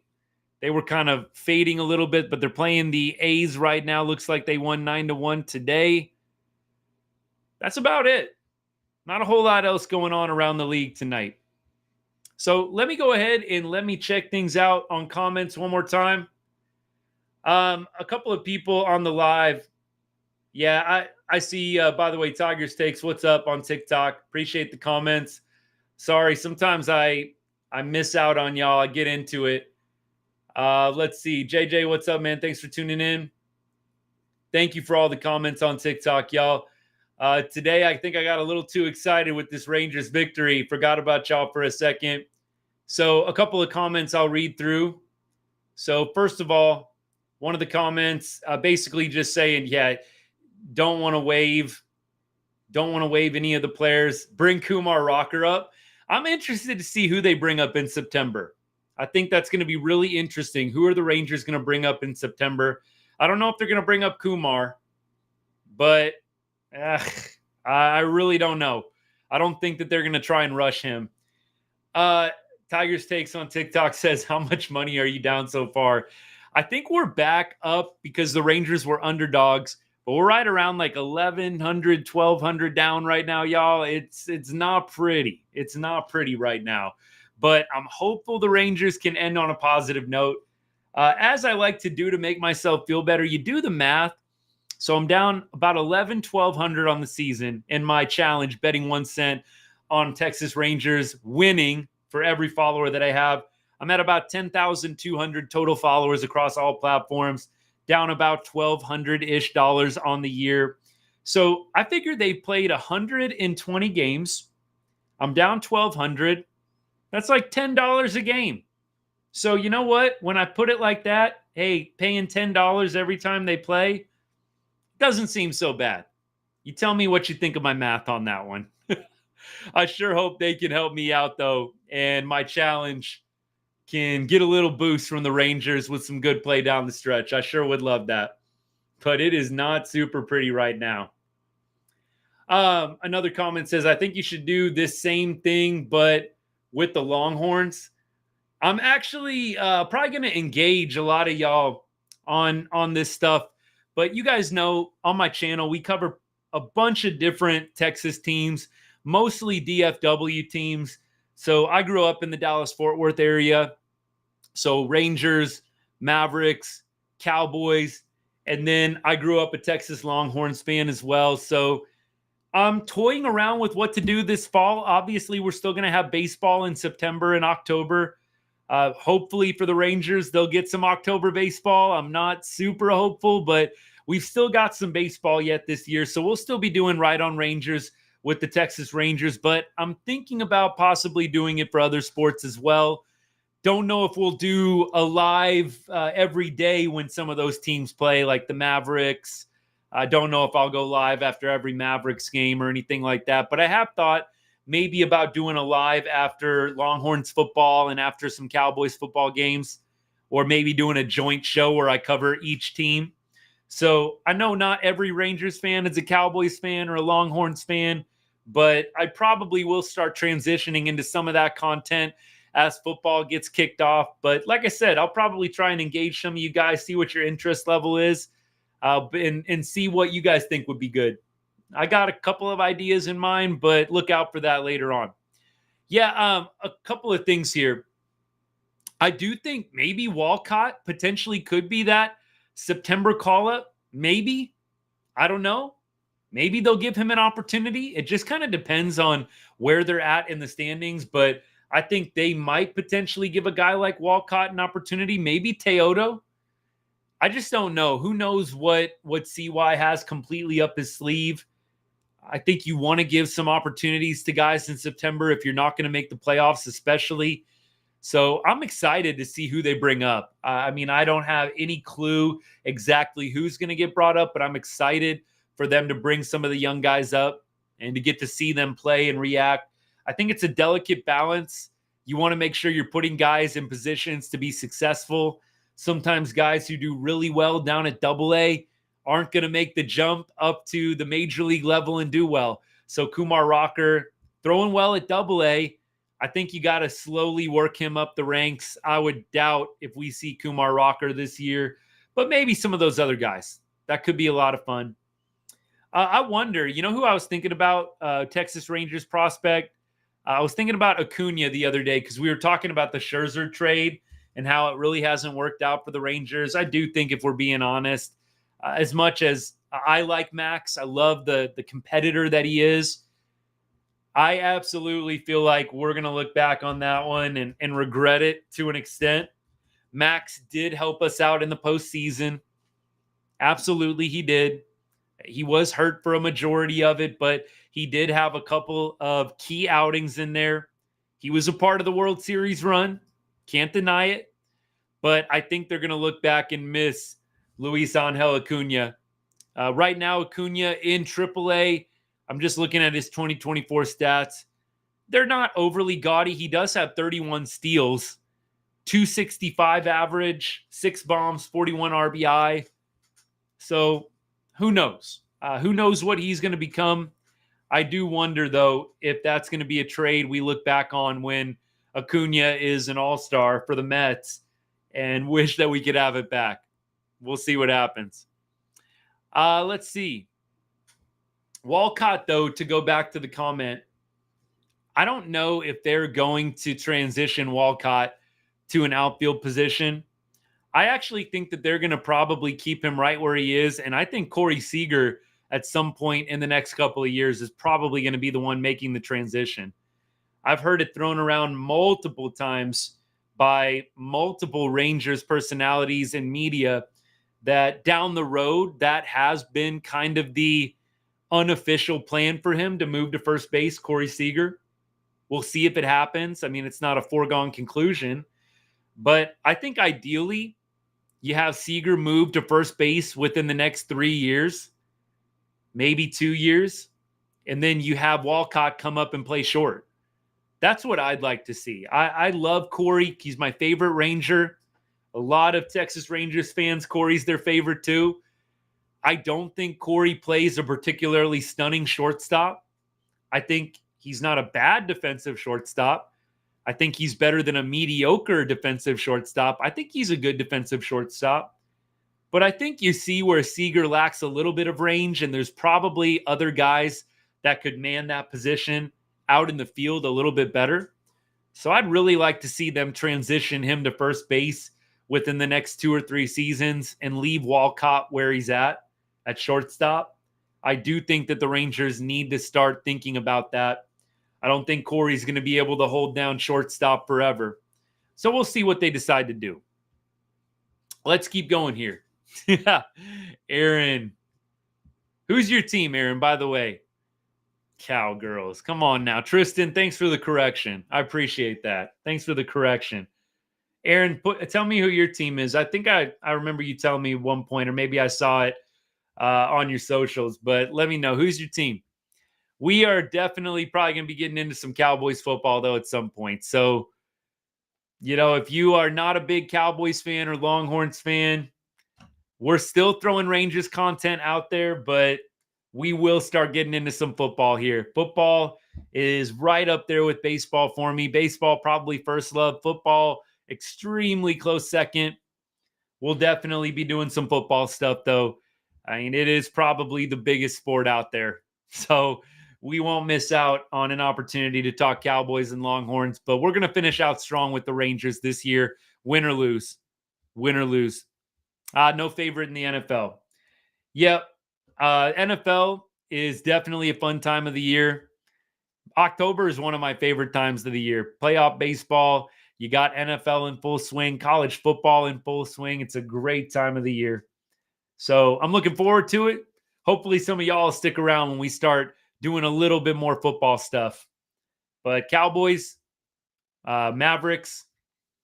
They were kind of fading a little bit, but they're playing the A's right now. Looks like they won 9-1 today. That's about it. Not a whole lot else going on around the league tonight. So let me go ahead and let me check things out on comments one more time. A couple of people on the live. Yeah, I see, by the way, Tiger's Takes, what's up on TikTok? Appreciate the comments. Sorry, sometimes I miss out on y'all. I get into it. Let's see. JJ, what's up, man? Thanks for tuning in. Thank you for all the comments on TikTok, y'all. Today, I think I got a little too excited with this Rangers victory. Forgot about y'all for a second. So a couple of comments I'll read through. So first of all, one of the comments basically just saying, yeah, don't want to waive any of the players. Bring Kumar Rocker up. I'm interested to see who they bring up in September. I think that's going to be really interesting. Who are the Rangers going to bring up in September? I don't know if they're going to bring up Kumar, but I really don't know. I don't think that they're going to try and rush him. Tiger's Takes on TikTok says, how much money are you down so far? I think we're back up because the Rangers were underdogs, but we're right around like 1,100, 1,200 down right now, y'all. It's not pretty. It's not pretty right now. But I'm hopeful the Rangers can end on a positive note. As I like to do to make myself feel better, you do the math. So I'm down about 1,100 on the season in my challenge, betting 1 cent on Texas Rangers winning for every follower that I have. I'm at about 10,200 total followers across all platforms, down about $1,200-ish on the year. So I figured they played 120 games. I'm down 1,200. That's like $10 a game. So you know what? When I put it like that, hey, paying $10 every time they play doesn't seem so bad. You tell me what you think of my math on that one. I sure hope they can help me out, though, and my challenge can get a little boost from the Rangers with some good play down the stretch. I sure would love that. But it is not super pretty right now. Another comment says, I think you should do this same thing, but with the Longhorns. I'm actually probably going to engage a lot of y'all on this stuff. But you guys know on my channel, we cover a bunch of different Texas teams, mostly DFW teams. So I grew up in the Dallas-Fort Worth area. So Rangers, Mavericks, Cowboys, and then I grew up a Texas Longhorns fan as well. So I'm toying around with what to do this fall. Obviously, we're still going to have baseball in September and October. Hopefully for the Rangers, they'll get some October baseball. I'm not super hopeful, but we've still got some baseball yet this year. So we'll still be doing Right on Rangers with the Texas Rangers, but I'm thinking about possibly doing it for other sports as well. Don't know if we'll do a live every day when some of those teams play, like the Mavericks. I don't know if I'll go live after every Mavericks game or anything like that, but I have thought maybe about doing a live after Longhorns football and after some Cowboys football games, or maybe doing a joint show where I cover each team. So I know not every Rangers fan is a Cowboys fan or a Longhorns fan, but I probably will start transitioning into some of that content as football gets kicked off. But like I said, I'll probably try and engage some of you guys, see what your interest level is, and see what you guys think would be good. I got a couple of ideas in mind, but look out for that later on. Yeah, a couple of things here. I do think maybe Walcott potentially could be that September call-up. Maybe. I don't know. Maybe they'll give him an opportunity. It just kind of depends on where they're at in the standings, but I think they might potentially give a guy like Walcott an opportunity. Maybe Teodo. I just don't know. Who knows what CY has completely up his sleeve. I think you want to give some opportunities to guys in September if you're not going to make the playoffs, especially. So I'm excited to see who they bring up. I mean, I don't have any clue exactly who's going to get brought up, but I'm excited for them to bring some of the young guys up and to get to see them play and react. I think it's a delicate balance. You want to make sure you're putting guys in positions to be successful. Sometimes guys who do really well down at AA aren't going to make the jump up to the major league level and do well. So Kumar Rocker throwing well at AA. I think you got to slowly work him up the ranks. I would doubt if we see Kumar Rocker this year, but maybe some of those other guys. That could be a lot of fun. I wonder, you know who I was thinking about? Texas Rangers prospect. I was thinking about Acuna the other day because we were talking about the Scherzer trade and how it really hasn't worked out for the Rangers. I do think, if we're being honest, as much as I like Max, I love the competitor that he is. I absolutely feel like we're going to look back on that one and regret it to an extent. Max did help us out in the postseason. Absolutely, he did. He was hurt for a majority of it, but he did have a couple of key outings in there. He was a part of the World Series run. Can't deny it. But I think they're going to look back and miss Luis Angel Acuna. Right now, Acuna in AAA, I'm just looking at his 2024 stats. They're not overly gaudy. He does have 31 steals, 265 average, 6 bombs, 41 RBI. So who knows? Who knows what he's going to become? I do wonder, though, if that's going to be a trade we look back on when Acuna is an all-star for the Mets and wish that we could have it back. We'll see what happens. Let's see. Walcott, though, to go back to the comment, I don't know if they're going to transition Walcott to an outfield position. I actually think that they're going to probably keep him right where he is. And I think Corey Seager at some point in the next couple of years is probably going to be the one making the transition. I've heard it thrown around multiple times by multiple Rangers personalities and media that down the road, that has been kind of the unofficial plan for him to move to first base, Corey Seager. We'll see if it happens. I mean, it's not a foregone conclusion, but I think ideally you have Seager move to first base within the next 3 years, maybe 2 years, and then you have Walcott come up and play short. That's what I'd like to see. I love Corey. He's my favorite Ranger. A lot of Texas Rangers fans, Corey's their favorite too. I don't think Corey plays a particularly stunning shortstop. I think he's not a bad defensive shortstop. I think he's better than a mediocre defensive shortstop. I think he's a good defensive shortstop. But I think you see where Seager lacks a little bit of range, and there's probably other guys that could man that position out in the field a little bit better. So I'd really like to see them transition him to first base within the next 2 or 3 seasons and leave Walcott where he's at shortstop. I do think that the Rangers need to start thinking about that. I don't think Corey's going to be able to hold down shortstop forever. So we'll see what they decide to do. Let's keep going here. Aaron. Who's your team, Aaron, by the way? Cowgirls. Come on now. Tristan, thanks for the correction. I appreciate that. Thanks for the correction. Aaron, tell me who your team is. I think I remember you telling me at one point, or maybe I saw it on your socials, but let me know. Who's your team? We are definitely probably going to be getting into some Cowboys football, though, at some point. So, if you are not a big Cowboys fan or Longhorns fan, we're still throwing Rangers content out there, but we will start getting into some football here. Football is right up there with baseball for me. Baseball probably first love. Football extremely close second. We'll definitely be doing some football stuff, though. I mean, it is probably the biggest sport out there. So we won't miss out on an opportunity to talk Cowboys and Longhorns, but we're going to finish out strong with the Rangers this year. Win or lose. Win or lose. No favorite in the NFL. Yep. NFL is definitely a fun time of the year. October is one of my favorite times of the year. Playoff baseball. You got NFL in full swing, college football in full swing. It's a great time of the year. So I'm looking forward to it. Hopefully some of y'all stick around when we start doing a little bit more football stuff. But Cowboys, Mavericks,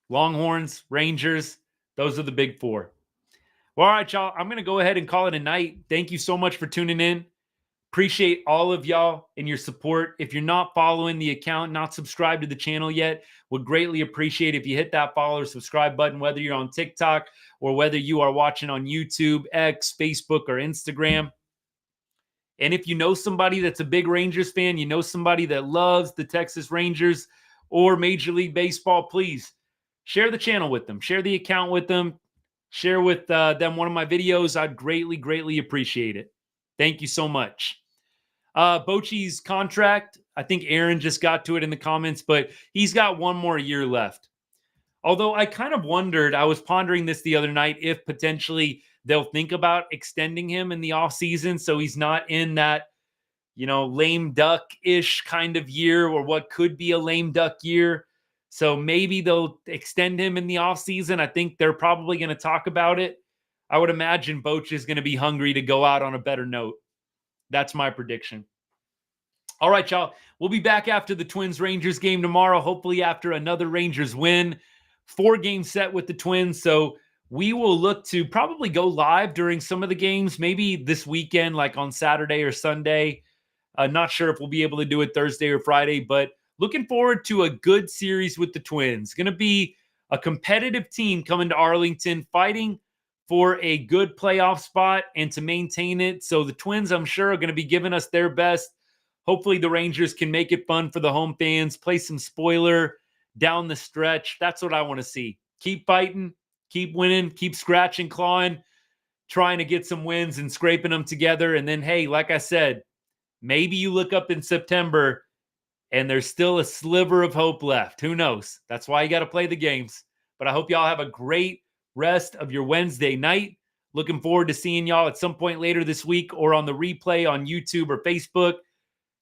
Longhorns, Rangers, those are the big four. Well, all right, y'all. I'm going to go ahead and call it a night. Thank you so much for tuning in. Appreciate all of y'all and your support. If you're not following the account, not subscribed to the channel yet, would greatly appreciate if you hit that follow or subscribe button, whether you're on TikTok or whether you are watching on YouTube, X, Facebook, or Instagram. And if you know somebody that's a big Rangers fan, you know somebody that loves the Texas Rangers or Major League Baseball, please share the channel with them. Share the account with them. Share with them one of my videos. I'd greatly, greatly appreciate it. Thank you so much. Bochy's contract, I think Aaron just got to it in the comments, but he's got one more year left. Although I kind of wondered, I was pondering this the other night, if potentially they'll think about extending him in the offseason so he's not in that, lame duck-ish kind of year, or what could be a lame duck year. So maybe they'll extend him in the offseason. I think they're probably going to talk about it. I would imagine Boch is going to be hungry to go out on a better note. That's my prediction. All right, y'all. We'll be back after the Twins-Rangers game tomorrow, hopefully after another Rangers win. 4-game set with the Twins, so we will look to probably go live during some of the games, maybe this weekend, like on Saturday or Sunday. Not sure if we'll be able to do it Thursday or Friday, but looking forward to a good series with the Twins. Going to be a competitive team coming to Arlington, fighting for a good playoff spot and to maintain it. So the Twins, I'm sure, are going to be giving us their best. Hopefully the Rangers can make it fun for the home fans, play some spoiler down the stretch. That's what I want to see. Keep fighting, keep winning, keep scratching, clawing, trying to get some wins and scraping them together. And then, hey, like I said, maybe you look up in September and there's still a sliver of hope left. Who knows? That's why you got to play the games. But I hope y'all have a great rest of your Wednesday night. Looking forward to seeing y'all at some point later this week or on the replay on YouTube or Facebook.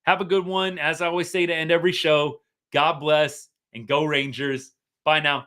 Have a good one. As I always say to end every show, God bless and go Rangers. Bye now.